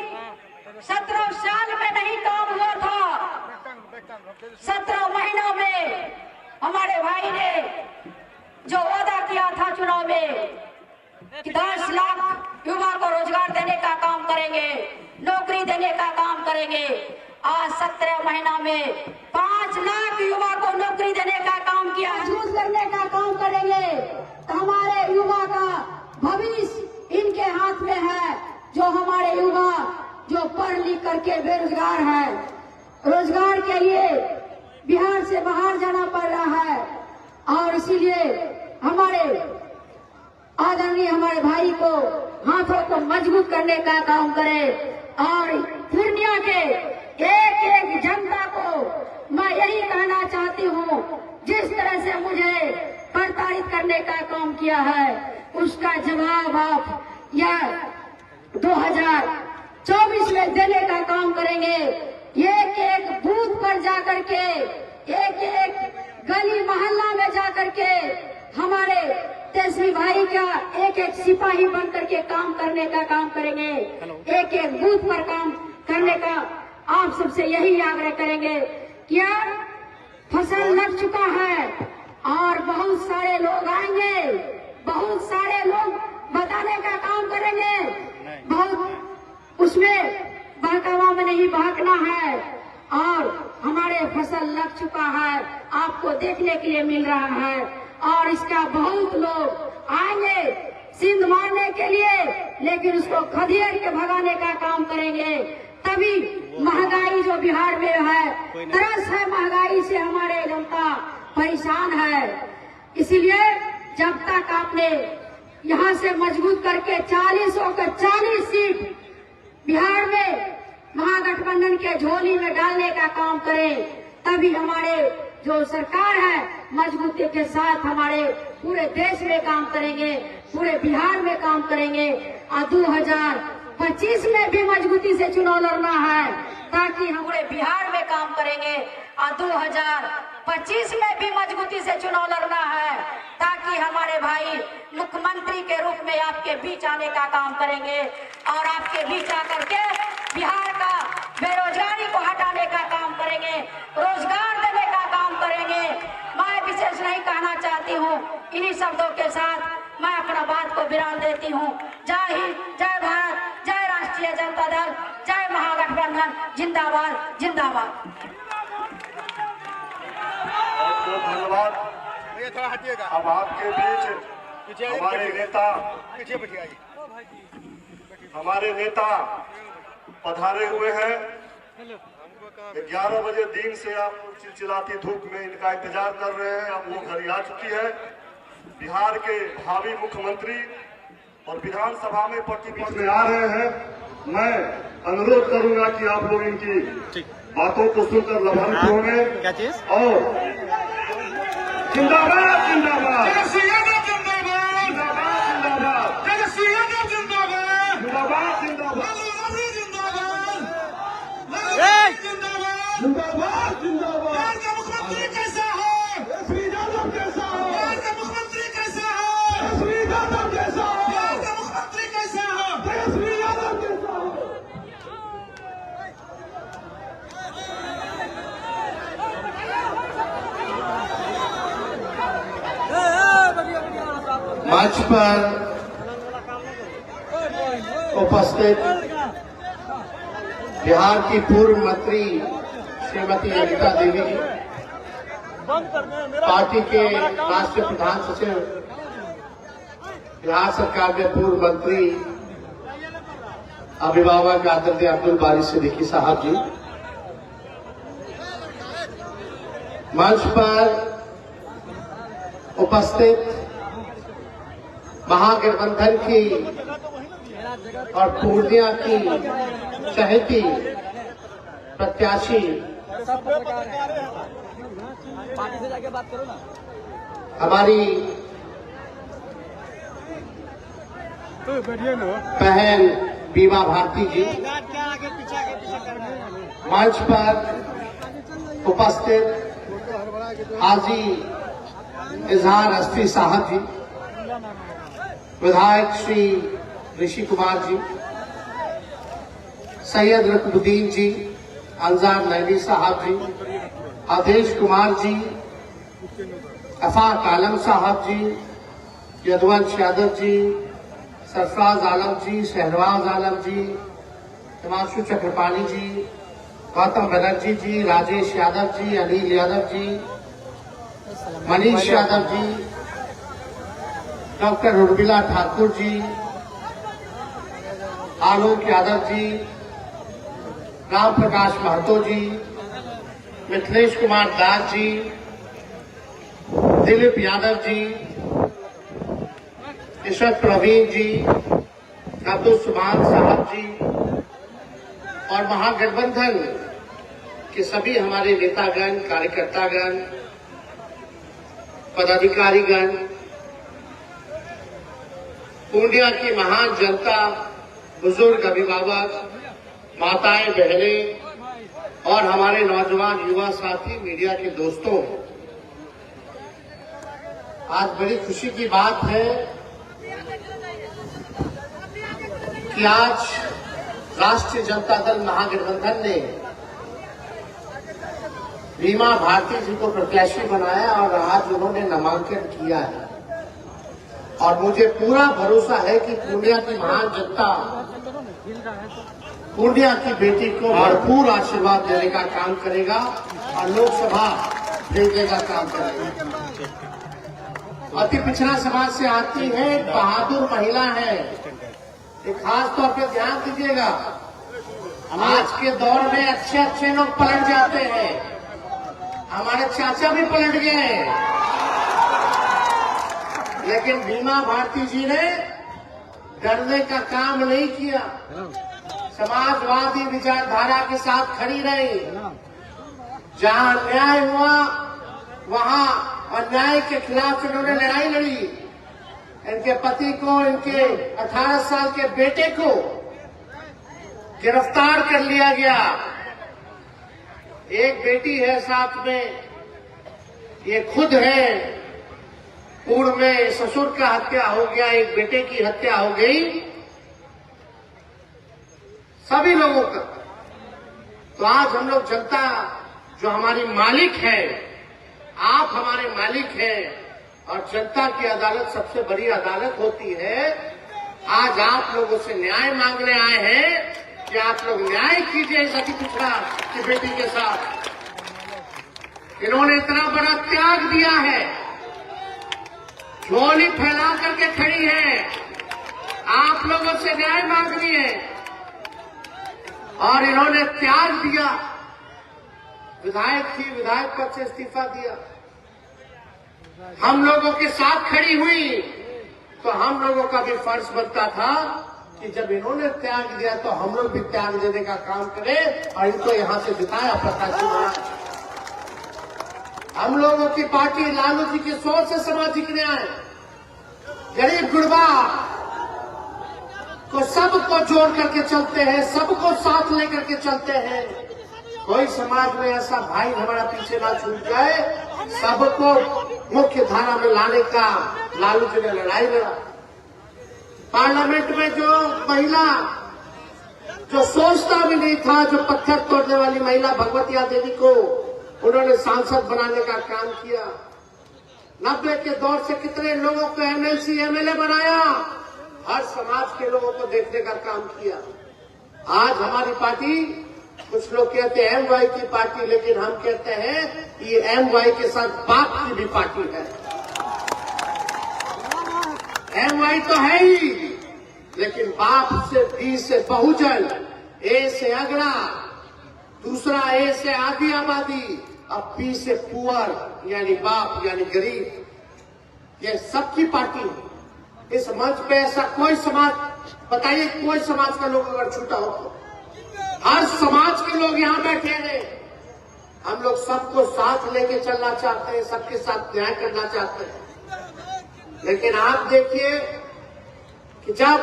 17 साल में नहीं काम हुआ था, 17 महीनों में हमारे भाई ने जो वादा किया था चुनाव में कि 10 लाख युवा को रोजगार देने का काम करेंगे, नौकरी देने का काम करेंगे, आज 17 महीना में 5 लाख युवा को नौकरी देने का काम किया। महसूस करने का काम करेंगे तो हमारे युवा का भविष्य इनके हाथ में है। जो हमारे युवा जो पढ़ लिख करके बेरोजगार है, रोजगार के लिए बिहार से बाहर जाना पड़ रहा है, और इसीलिए हमारे आदरणीय हमारे भाई को हाथों को मजबूत करने का काम करें। और पूर्णिया के एक एक जनता को मैं यही कहना चाहती हूँ, जिस तरह से मुझे प्रताड़ित करने का काम किया है उसका जवाब आप यह 2024 में देने का काम करेंगे। एक एक बूथ पर जाकर के, एक एक गली मोहल्ला में जाकर के हमारे तेजस्वी भाई का एक एक सिपाही बन करके काम करने का काम करेंगे। एक एक बूथ पर काम करने का आप सबसे यही आग्रह करेंगे। क्या फसल लग चुका है और बहुत सारे लोग आएंगे, बहुत सारे लोग बताने का काम करेंगे, बहुत उसमें बहकावा में नहीं बहकना है। और हमारे फसल लग चुका है, आपको देखने के लिए मिल रहा है। और इसका बहुत लोग आएंगे सिंध मारने के लिए, लेकिन उसको खदेड़ के भगाने का काम करेंगे। तभी महंगाई जो बिहार में है, तरस है महंगाई से, हमारे जनता परेशान है। इसलिए जब तक आपने यहाँ से मजबूत करके 40 होकर 40 सीट बिहार में महागठबंधन के झोली में डालने का काम करें, तभी हमारे जो सरकार है मजबूती के साथ हमारे पूरे देश में काम करेंगे, पूरे बिहार में काम करेंगे। और 2025 में भी मजबूती से चुनाव लड़ना है, ताकि हमारे बिहार में काम करेंगे। और 2025 में भी मजबूती से चुनाव लड़ना है, ताकि हमारे भाई मुख्यमंत्री के रूप में आपके बीच आने का काम करेंगे और आपके बीच आकर के बिहार का बेरोजगारी को हटाने का काम करेंगे, रोजगार देने का काम करेंगे। मैं विशेष नहीं कहना चाहती हूँ, इन्हीं शब्दों के साथ मैं अपना बात को विराम देती हूँ। जय हिंद, जय भारत, जय राष्ट्रीय जनता दल, जय महागठबंधन, जिंदाबाद जिंदाबाद। बहुत धन्यवाद। थोड़ा हटिएगा। अब आपके बीच हमारे नेता पधारे हुए हैं। 11 बजे दिन से आप चिलचिलाती धूप में इनका इंतजार कर रहे हैं। अब वो घड़ी आ चुकी है। बिहार के भावी मुख्यमंत्री और विधानसभा में प्रतिपक्ष में आ रहे हैं। मैं अनुरोध करूंगा कि आप लोग इनकी बातों को सुनकर लाभान्वित होंगे। और जिंदाबाद जिंदाबाद जिंदाबाद जिंदाबाद जिंदाबाद जिंदाबाद जिंदाबाद। मुख्यमंत्री कैसा है? श्री यादव कैसा है? मुख्यमंत्री कैसा है? श्री यादव कैसा है? मुख्यमंत्री कैसा है? श्री यादव कैसा है? मंच पर उपस्थित बिहार की पूर्व मंत्री श्रीमती अनिता देवी जी, पार्टी के राष्ट्रीय प्रधान सचिव, बिहार सरकार के पूर्व मंत्री अभिभावक आदरणीय अब्दुल बारी सिद्दीकी साहब जी, मंच पर उपस्थित महागठबंधन की और पूर्णिया की चहेती प्रत्याशी हमारी बहन बीमा भारती जी, मंच पर उपस्थित हाजी इजहार अस्ती साहब जी, विधायक श्री ऋषि कुमार जी, सैयद रकबुद्दीन जी, अंजार नैनी साहब जी, आदेश कुमार जी, अफाक आलम साहब जी, यदुवंश यादव जी, सरफराज आलम जी, शहनवाज आलम जी, हिमांशु चक्रपाणी जी, गौतम बनर्जी जी, राजेश यादव जी, अनिल यादव जी, मनीष यादव जी, डॉक्टर उर्मिला ठाकुर जी, आलोक यादव जी, राम प्रकाश महतो जी, मिथिलेश कुमार दास जी, दिलीप यादव जी, ईश्वर प्रवीण जी, अब्दुल सुभान साहब जी और महागठबंधन के सभी हमारे नेतागण, कार्यकर्तागण, पदाधिकारीगण, पूर्णिया की महान जनता, बुजुर्ग, अभिभावक, माताएं, बहनें और हमारे नौजवान युवा साथी, मीडिया के दोस्तों, आज बड़ी खुशी की बात है कि आज राष्ट्रीय जनता दल महागठबंधन ने बीमा भारती जी को प्रत्याशी बनाया और आज उन्होंने नामांकन किया है। और मुझे पूरा भरोसा है कि पूर्णिया की महान जनता पूर्णिया की बेटी को भरपूर आशीर्वाद देने का काम करेगा और लोकसभा भेजने का काम करेगा। अति पिछड़ा समाज से आती है, बहादुर महिला है। ये खास तौर पे ध्यान दीजिएगा, आज के दौर में अच्छे अच्छे लोग पलट जाते हैं। हमारे चाचा भी पलट गए, लेकिन बीमा भारती जी ने डरने का काम नहीं किया, समाजवादी विचारधारा के साथ खड़ी रही। जहां अन्याय हुआ वहां अन्याय के खिलाफ इन्होंने लड़ाई लड़ी। इनके पति को, इनके 18 साल के बेटे को गिरफ्तार कर लिया गया। एक बेटी है साथ में, ये खुद है। पूर्व में ससुर का हत्या हो गया, एक बेटे की हत्या हो गई, सभी लोगों का। तो आज हम लोग जनता जो हमारी मालिक है, आप हमारे मालिक हैं, और जनता की अदालत सबसे बड़ी अदालत होती है। आज आप लोगों से न्याय मांगने आए हैं कि आप लोग न्याय कीजिए इस अति पिछड़ा की बेटी के साथ। इन्होंने इतना बड़ा त्याग दिया है, झोली फैला करके खड़ी है, आप लोगों से न्याय मांग रही है, और इन्होंने त्याग दिया। विधायक थी, विधायक पद से इस्तीफा दिया, हम लोगों के साथ खड़ी हुई। तो हम लोगों का भी फर्ज बनता था कि जब इन्होंने त्याग दिया तो हम लोग भी त्याग देने का काम करें और इनको यहां से जिताया प्रत्याशी बना। हम लोगों की पार्टी लालू जी की सोच से सामाजिक न्याय, गरीब गुरबा को सबको जोड़ करके चलते हैं, सबको साथ लेकर के चलते हैं। कोई समाज में ऐसा भाई हमारा पीछे ना छूट जाए, सबको मुख्य धारा में लाने का लालू जी ने लड़ाई लड़ा। पार्लियामेंट में जो महिला जो सोचता भी नहीं था, जो पत्थर तोड़ने वाली महिला भगवतिया देवी को उन्होंने सांसद बनाने का काम किया। 90 के दौर से कितने लोगों को एमएलसी एमएलए बनाया, हर समाज के लोगों को देखने का काम किया। आज हमारी पार्टी, कुछ लोग कहते हैं एमवाई की पार्टी, लेकिन हम कहते हैं ये एमवाई के साथ बाप की भी पार्टी है। एमवाई तो है ही, लेकिन बाप से बी से बहुजन, ए से अगड़ा, दूसरा ए से आधी आबादी, अब पी से पुअर यानी बाप यानी गरीब, ये सबकी पार्टी है। इस मंच पे ऐसा कोई समाज, बताइए कोई समाज का लोग अगर छूटा हो तो हर समाज के लोग यहाँ बैठे हैं। हम लोग सबको साथ लेके चलना चाहते हैं, सबके साथ न्याय करना चाहते हैं। लेकिन आप देखिए कि जब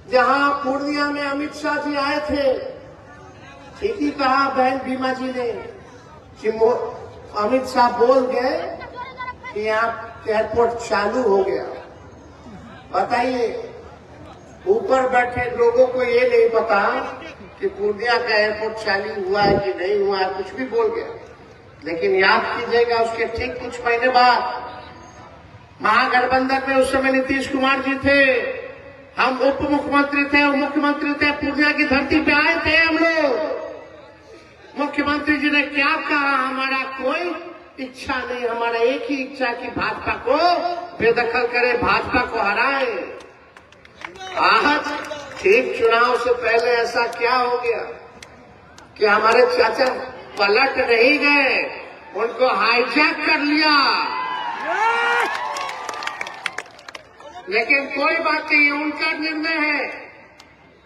जहां पूर्णिया में अमित शाह जी आए थे, ठीक ही कहा बहन बीमा जी ने कि अमित शाह बोल गए कि यहाँ एयरपोर्ट चालू हो गया। बताइए, ऊपर बैठे लोगों को ये नहीं पता कि पूर्णिया का एयरपोर्ट चालू हुआ है कि नहीं हुआ है, कुछ भी बोल गया। लेकिन याद कीजिएगा, उसके ठीक कुछ महीने बाद महागठबंधन में उस समय नीतीश कुमार जी थे, हम उप मुख्यमंत्री थे और मुख्यमंत्री थे, पूर्णिया की धरती पे आए थे हम लोग। मुख्यमंत्री जी ने क्या कहा, हमारा कोई इच्छा नहीं, हमारा एक ही इच्छा कि भाजपा को बेदखल करे, भाजपा को हराए। आज ठीक चुनाव से पहले ऐसा क्या हो गया कि हमारे चाचा पलट नहीं गए, उनको हाईजैक कर लिया। लेकिन कोई बात नहीं, उनका निर्णय है।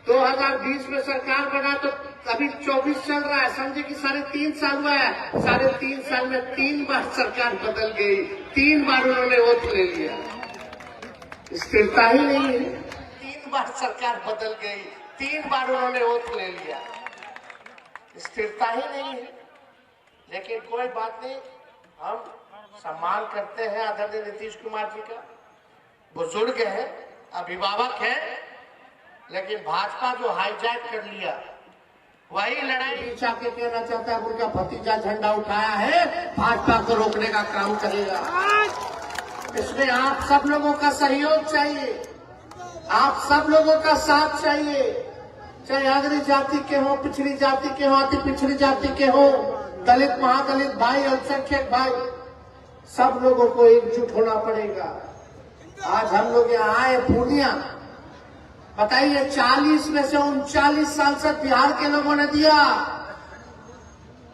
2020 में सरकार बना तो अभी 24 चल रहा है, समझे कि 3.5 साल हुआ है। 3.5 साल में 3 बार सरकार बदल गई, 3 बार उन्होंने वोट ले लिया। स्थिरता ही नहीं है। 3 बार सरकार बदल गई, 3 बार उन्होंने वोट ले लिया, स्थिरता ही नहीं है। लेकिन कोई बात नहीं, हम सम्मान करते हैं आदरणीय नीतीश कुमार जी का। बुजुर्ग है, अभिभावक है, लेकिन भाजपा जो हाईजैक कर लिया, वही लड़ाई चाके कहना चाहता है उनका भतीजा झंडा उठाया है, भाजपा को रोकने का काम करेगा। इसमें आप सब लोगों का सहयोग चाहिए, आप सब लोगों का साथ चाहिए, चाहे अग्री जाति के हो, पिछड़ी जाति के हो, अति पिछड़ी जाति के हो, दलित महादलित भाई, अल्पसंख्यक भाई, सब लोगों को एकजुट होना पड़ेगा। आज हम लोग यहाँ आए पूर्णिया, बताइए 40 में से 39 सांसद बिहार के लोगों ने दिया,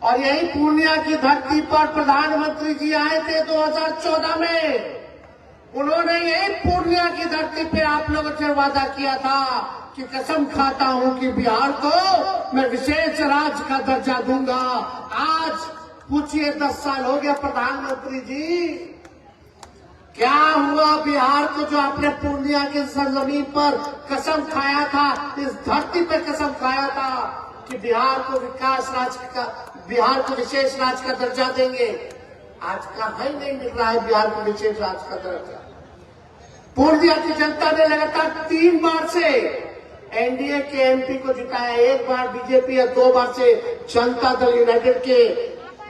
और यही पूर्णिया की धरती पर प्रधानमंत्री जी आए थे 2014 में। उन्होंने यही पूर्णिया की धरती पे आप लोगों से वादा किया था कि कसम खाता हूं कि बिहार को मैं विशेष राज्य का दर्जा दूंगा। आज पूछिए 10 साल हो गया प्रधानमंत्री जी, क्या हुआ बिहार को? जो आपने पूर्णिया के सरजमीन पर कसम खाया था, इस धरती पे कसम खाया था कि बिहार को विकास राज्य का, बिहार को विशेष राज्य का दर्जा देंगे, आज कहाँ ही नहीं मिल रहा है बिहार को विशेष राज्य का दर्जा। पूर्णिया की जनता ने लगातार 3 बार से एनडीए के एमपी को जिताया, 1 बार बीजेपी और 2 बार से जनता दल यूनाइटेड के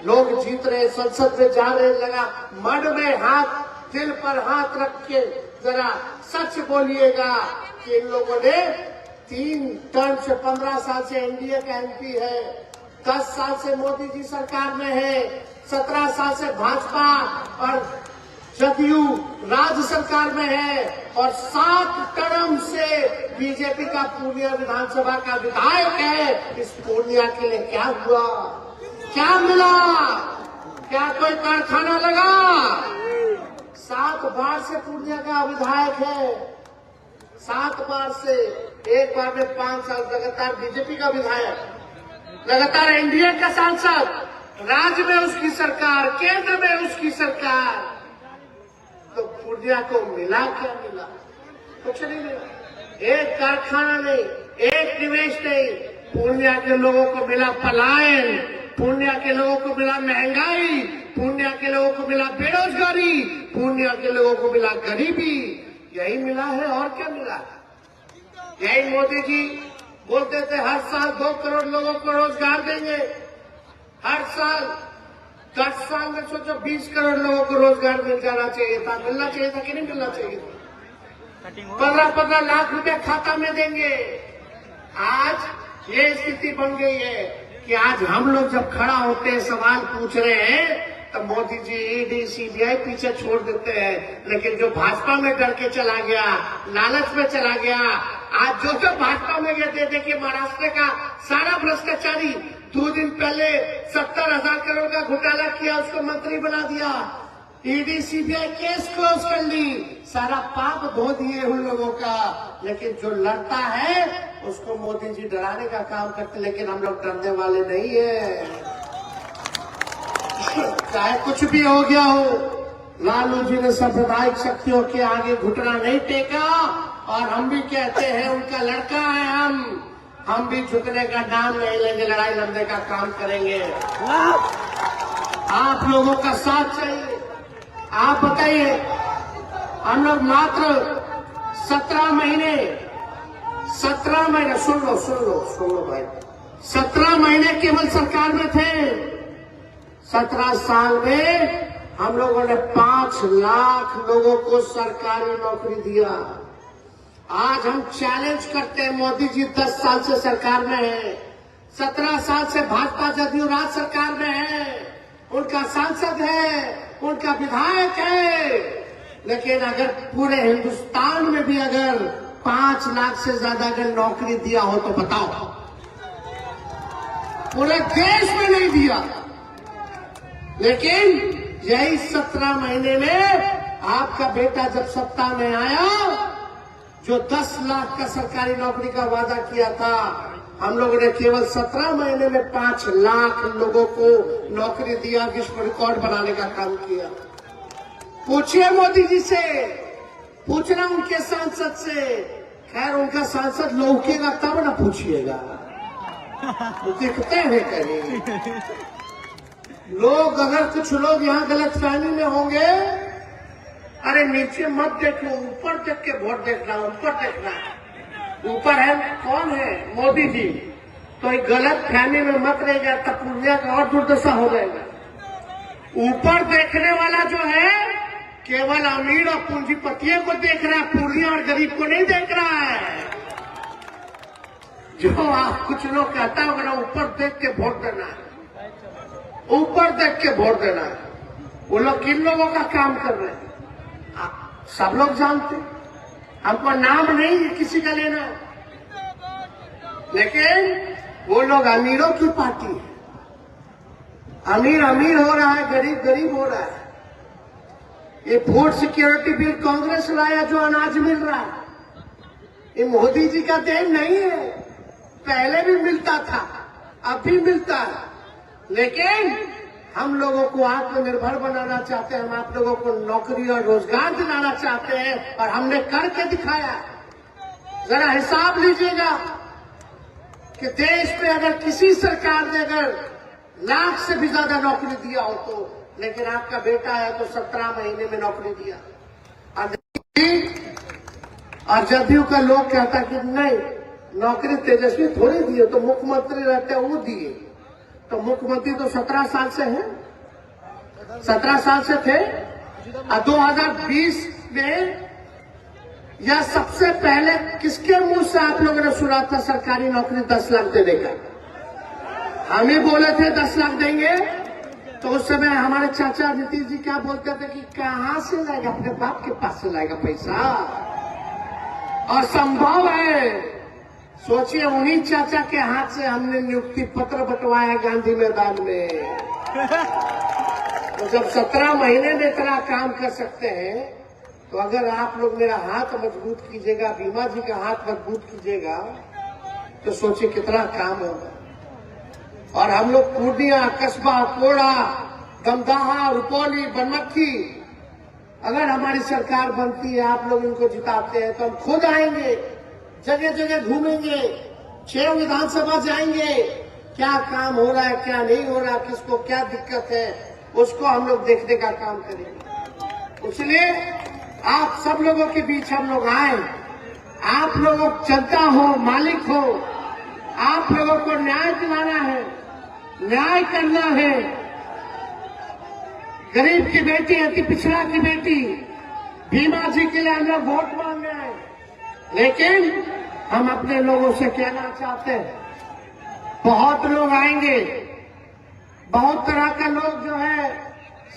लोग जीत रहे, संसद में जा रहे। लगा मन में हाथ, दिल पर हाथ रख के जरा सच बोलिएगा कि इन लोगों ने 3 टर्म से 15 साल से एनडीए का एमपी है, 10 साल से मोदी जी सरकार में है, 17 साल से भाजपा और जदयू राज्य सरकार में है, और 7 टर्म से बीजेपी का पूर्णिया विधानसभा का विधायक है। इस पूर्णिया के लिए क्या हुआ? क्या मिला? क्या कोई कारखाना लगा? 7 बार से पूर्णिया का विधायक है, 7 बार से, 1 बार में 5 साल लगातार बीजेपी का विधायक, लगातार एनडीए का सांसद, राज्य में उसकी सरकार, केंद्र में उसकी सरकार। तो पूर्णिया को मिला क्या? मिला कुछ नहीं मिला। एक कारखाना नहीं, एक निवेश नहीं। पूर्णिया के लोगों को मिला पलायन, पूर्णिया के लोगों को मिला महंगाई, पूर्णिया के लोगों को मिला बेरोजगारी, पूर्णिया के लोगों को मिला गरीबी। यही मिला है, और क्या मिला? यही मोदी जी बोलते थे हर साल 2 करोड़ लोगों को रोजगार देंगे, हर साल। 10 साल में सोचो 20 करोड़ लोगों को रोजगार मिल जाना चाहिए था। मिलना चाहिए था कि नहीं मिलना चाहिए था? 15-15 लाख रुपए खाता में देंगे। आज ये स्थिति बन गई है कि आज हम लोग जब खड़ा होते हैं, सवाल पूछ रहे हैं, तो मोदी जी ईडी सीबीआई पीछे छोड़ देते हैं। लेकिन जो भाजपा में डर के चला गया, लालच में चला गया, आज जो भाजपा में गए, देखिए महाराष्ट्र का सारा भ्रष्टाचारी 2 दिन पहले 70,000 करोड़ का घोटाला किया, उसको मंत्री बना दिया। ईडी सीबीआई केस क्लोज कर ली, सारा पाप धो दिए उन लोगों का। लेकिन जो लड़ता है उसको मोदी जी डराने का काम करते, लेकिन हम लोग डरने वाले नहीं है। चाहे कुछ भी हो गया हो, लालू जी ने सांप्रदायिक शक्तियों के आगे घुटना नहीं टेका, और हम भी कहते हैं उनका लड़का है हम भी झुकने का नाम नहीं लेंगे, लड़ाई लड़ने का काम करेंगे। आप लोगों का साथ चाहिए। आप बताइए, हम लोग मात्र 17 महीने, सुन लो भाई, 17 महीने केवल सरकार में थे। 17 साल में हम लोगों ने 5 लाख लोगों को सरकारी नौकरी दिया। आज हम चैलेंज करते हैं, मोदी जी 10 साल से सरकार में है, 17 साल से भाजपा जदयू राज्य सरकार में है, उनका सांसद है, उनका विधायक है। लेकिन अगर पूरे हिंदुस्तान में भी अगर 5 लाख से ज्यादा अगर नौकरी दिया हो तो बताओ, पूरे देश में नहीं दिया। लेकिन यही 17 महीने में आपका बेटा जब सत्ता में आया, जो 10 लाख का सरकारी नौकरी का वादा किया था, हम लोगों ने केवल 17 महीने में 5 लाख लोगों को नौकरी दिया, विश्व रिकॉर्ड बनाने का काम किया। पूछिए मोदी जी से, पूछना उनके सांसद से। खैर उनका सांसद लौकेगा तब ना पूछिएगा, तो दिखते हैं कहीं लोग। अगर कुछ लोग यहाँ गलतफहमी में होंगे, अरे नीचे मत देखो, ऊपर देख के वोट देखना, ऊपर देखना। ऊपर है कौन है? मोदी जी। तो एक गलत फहमी में मत रह गया, तब पूर्णिया का और दुर्दशा हो जाएगा। ऊपर देखने वाला जो है केवल अमीर और पूंजीपतियों को देख रहा है, पूर्णिया और गरीब को नहीं देख रहा है। जो आप कुछ लोग कहता है ऊपर देख के वोट देना है, ऊपर देख के वोट देना है। वो लोग किन लोगों का काम कर रहे हैं सब लोग जानते हैं। हमको नाम नहीं किसी का लेना, लेकिन वो लोग अमीरों की पार्टी है। अमीर अमीर हो रहा है, गरीब गरीब हो रहा है। ये फूड सिक्योरिटी बिल कांग्रेस लाया जो अनाज मिल रहा है, ये मोदी जी का देन नहीं है। पहले भी मिलता था, अब भी मिलता है, लेकिन हम लोगों को आत्मनिर्भर बनाना चाहते हैं। हम आप लोगों को नौकरी और रोजगार दिलाना चाहते हैं और हमने करके दिखाया। जरा हिसाब लीजिएगा कि देश में अगर किसी सरकार ने अगर लाख से भी ज्यादा नौकरी दिया हो तो, लेकिन आपका बेटा है तो 17 महीने में नौकरी दिया। और जदयू का लोग कहता कि नहीं नौकरी तेजस्वी थोड़ी दिए, तो मुख्यमंत्री रहते हैं वो दिए। तो मुख्यमंत्री तो 17 साल से हैं, 17 साल से थे। और 2020 में यह सबसे पहले किसके मुंह से आप लोगों ने सुना था सरकारी नौकरी 10 लाख देने का? हम ही बोले थे 10 लाख देंगे। तो उस समय हमारे चाचा नीतीश जी क्या बोलते थे कि कहां से लाएगा, अपने बाप के पास से लाएगा पैसा, और संभव है। सोचिए उन्हीं चाचा के हाथ से हमने नियुक्ति पत्र बंटवाया गांधी मैदान में। तो जब 17 महीने में इतना काम कर सकते हैं, तो अगर आप लोग मेरा हाथ मजबूत कीजिएगा, बीमा जी का हाथ मजबूत कीजिएगा, तो सोचिए कितना काम होगा। और हम लोग पूर्णिया, कस्बा, कोड़ा, दमदाहा, रुपौली, बनमक्खी, अगर हमारी सरकार बनती है, आप लोग इनको जिताते हैं, तो हम खुद आएंगे, जगह जगह घूमेंगे, 6 विधानसभा जाएंगे, क्या काम हो रहा है क्या नहीं हो रहा, किसको क्या दिक्कत है, उसको हम लोग देखने का काम करेंगे। इसलिए आप सब लोगों के बीच हम लोग आए। आप लोगों जनता हो, मालिक हो, आप लोगों को न्याय दिलाना है, न्याय करना है। गरीब की बेटी, अति पिछड़ा की बेटी भीमा जी के लिए हम लोग वोट मांग रहे हैं, लेकिन हम अपने लोगों से कहना चाहते हैं, बहुत लोग आएंगे, बहुत तरह का लोग जो है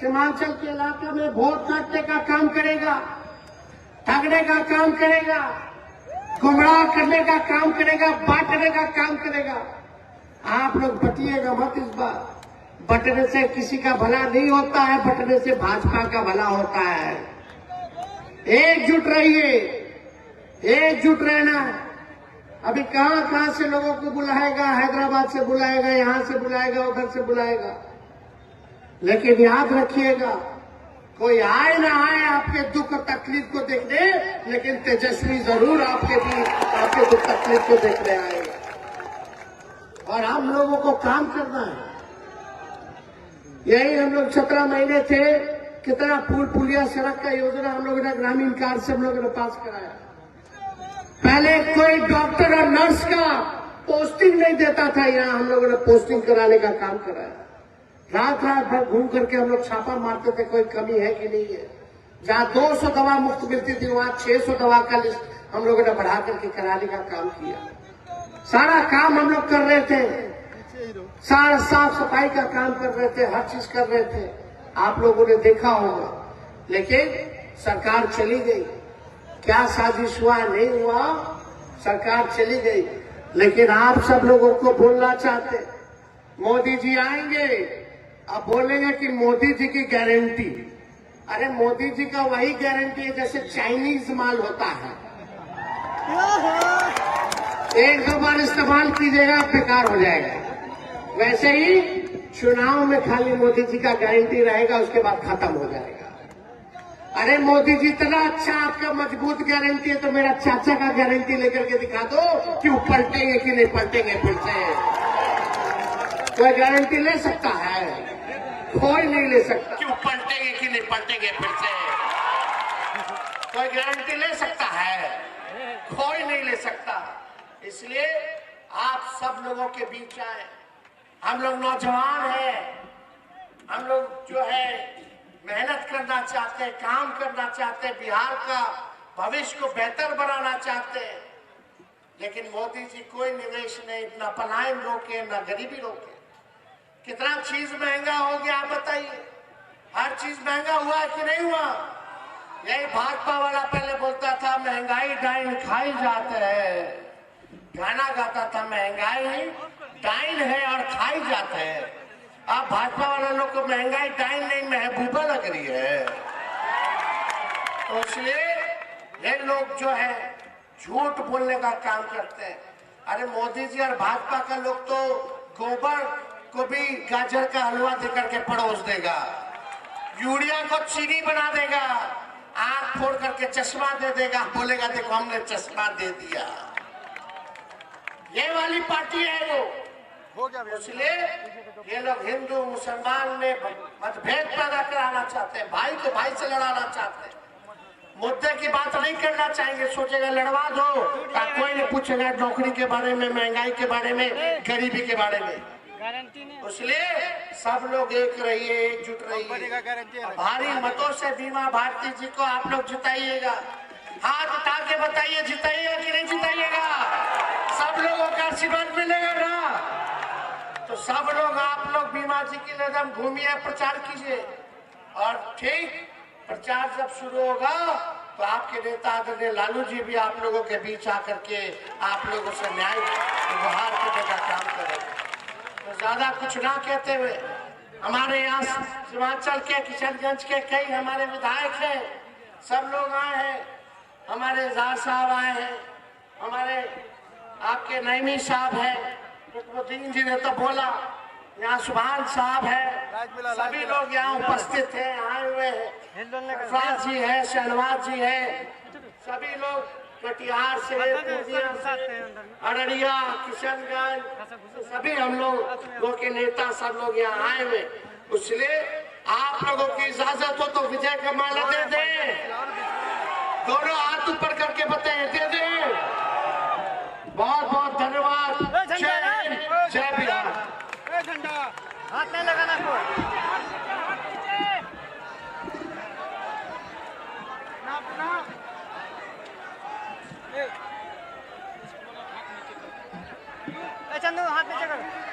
सीमांचल के इलाके में वोट काटने का काम करेगा, ठगने का काम करेगा, गुमराह करने का काम करेगा, बांटने का काम करेगा। आप लोग बटिएगा मत इस बार। बटने से किसी का भला नहीं होता है, बटने से भाजपा का भला होता है। एकजुट रहिए, एकजुट रहना। अभी कहां कहां से लोगों को बुलाएगा, हैदराबाद से बुलाएगा, यहां से बुलाएगा, उधर से बुलाएगा, लेकिन याद रखिएगा कोई आए ना आए आपके दुख और तकलीफ को देखने, लेकिन तेजस्वी जरूर आपके भी आपके दुख तकलीफ को देखने आएगा। और हम लोगों को काम करना है। यही हम लोग 17 महीने थे, कितना पुल पुलिया सड़क का योजना हम लोगों ने ग्रामीण कार्ड से हम लोगों ने पास कराया। पहले कोई डॉक्टर और नर्स का पोस्टिंग नहीं देता था, यहाँ हम लोगों ने पोस्टिंग कराने का काम कराया। रात रात भर घूम करके हम लोग छापा मारते थे, कोई कमी है कि नहीं है। जहाँ 200 दवा मुफ्त मिलती थी, वहाँ 600 दवा का लिस्ट हम लोगों ने बढ़ा करके कराने का काम किया। सारा काम हम लोग कर रहे थे, सारा साफ सफाई का काम कर रहे थे, हर चीज कर रहे थे, आप लोगों ने देखा होगा। लेकिन सरकार चली गई, क्या साजिश हुआ नहीं हुआ, सरकार चली गई। लेकिन आप सब लोगों को बोलना चाहते, मोदी जी आएंगे, अब बोलेंगे कि मोदी जी की गारंटी। अरे मोदी जी का वही गारंटी है जैसे चाइनीज माल होता है, एक दो बार इस्तेमाल कीजिएगा बेकार हो जाएगा। वैसे ही चुनाव में खाली मोदी जी का गारंटी रहेगा, उसके बाद खत्म हो जाएगा। अरे मोदी जी इतना अच्छा आपका मजबूत गारंटी है, तो मेरा चाचा का गारंटी लेकर के दिखा दो कि वो पलटेंगे कि नहीं पलटेंगे फिर से। कोई गारंटी ले सकता है? कोई नहीं ले सकता कि वो पलटेंगे कि नहीं पलटेंगे फिर से। कोई गारंटी ले सकता है? कोई नहीं ले सकता। इसलिए आप सब लोगों के बीच आए। हम लोग नौजवान हैं, हम लोग जो है मेहनत करना चाहते हैं, काम करना चाहते हैं, बिहार का भविष्य को बेहतर बनाना चाहते हैं। लेकिन मोदी जी कोई निवेश नहीं, ना पलायन रोके, ना गरीबी रोके। कितना चीज महंगा हो गया आप बताइए। हर चीज महंगा हुआ है कि नहीं हुआ? यही भाजपा वाला पहले बोलता था महंगाई डाइन खाई जाते है, गाना गाता था महंगाई डाइन है और खाई जाते हैं। अब भाजपा वाला लोग को महंगाई डाइन नहीं महबूबा लग रही है। तो इसलिए ये लोग जो है झूठ बोलने का काम करते हैं। अरे मोदी जी और भाजपा का लोग तो गोबर को भी गाजर का हलवा देकर के परोस देगा, यूरिया को चीनी बना देगा, आंख फोड़ करके चश्मा दे देगा, बोलेगा देखो हमने चश्मा दे दिया। ये वाली पार्टी है वो। इसलिए ये लोग हिंदू मुसलमान में मतभेद पैदा कराना चाहते हैं, भाई को भाई से लड़ाना चाहते हैं। मुद्दे की बात नहीं करना चाहेंगे, सोचेगा लड़वा दो, कोई नहीं पूछेगा नौकरी के बारे में, महंगाई के बारे में, गरीबी के बारे में। इसलिए सब लोग एक रहिए, एकजुट रहिए। भारी मतों से बीमा भारती जी को आप लोग जिताइएगा। हाथ उठा के बताइए जिताइएगा कि नहीं जिताइएगा? सब लोगों का आशीर्वाद मिलेगा ना? तो सब लोग आप लोग बीमा जी के लिए एकदम घूमिए, प्रचार कीजिए। और ठीक प्रचार जब शुरू होगा तो आपके नेता आदरणीय लालू जी भी आप लोगों के बीच आकर के आप लोगों से न्याय गुहार करने का काम करेंगे। तो ज्यादा कुछ ना कहते हुए, हमारे यहाँ सीमांचल के किशनगंज के कई हमारे विधायक हैं, सब लोग आए हैं, हमारे जार साहब आए हैं, हमारे आपके नईमी साहब हैं, रुकनुद्दीन जी ने तो बोला, यहाँ सुभान साहब है, सभी लोग यहाँ उपस्थित हैं, आए हुए हैं, अफराज जी है, शहनवाज जी है, सभी लोग कटिहार से, पूर्णिया से, अररिया, किशनगंज, सभी हम लोग के नेता सब लोग यहाँ आए हुए। इसलिए आप लोगों की इजाजत हो तो विजय का माला दे दें, दोनों हाथ ऊपर करके बताएं, दे दें। बहुत बहुत धन्यवाद। जय हिंद, जय बिहार। हाथ नहीं लगाना कोई। चंदू हाथ नीचे करो।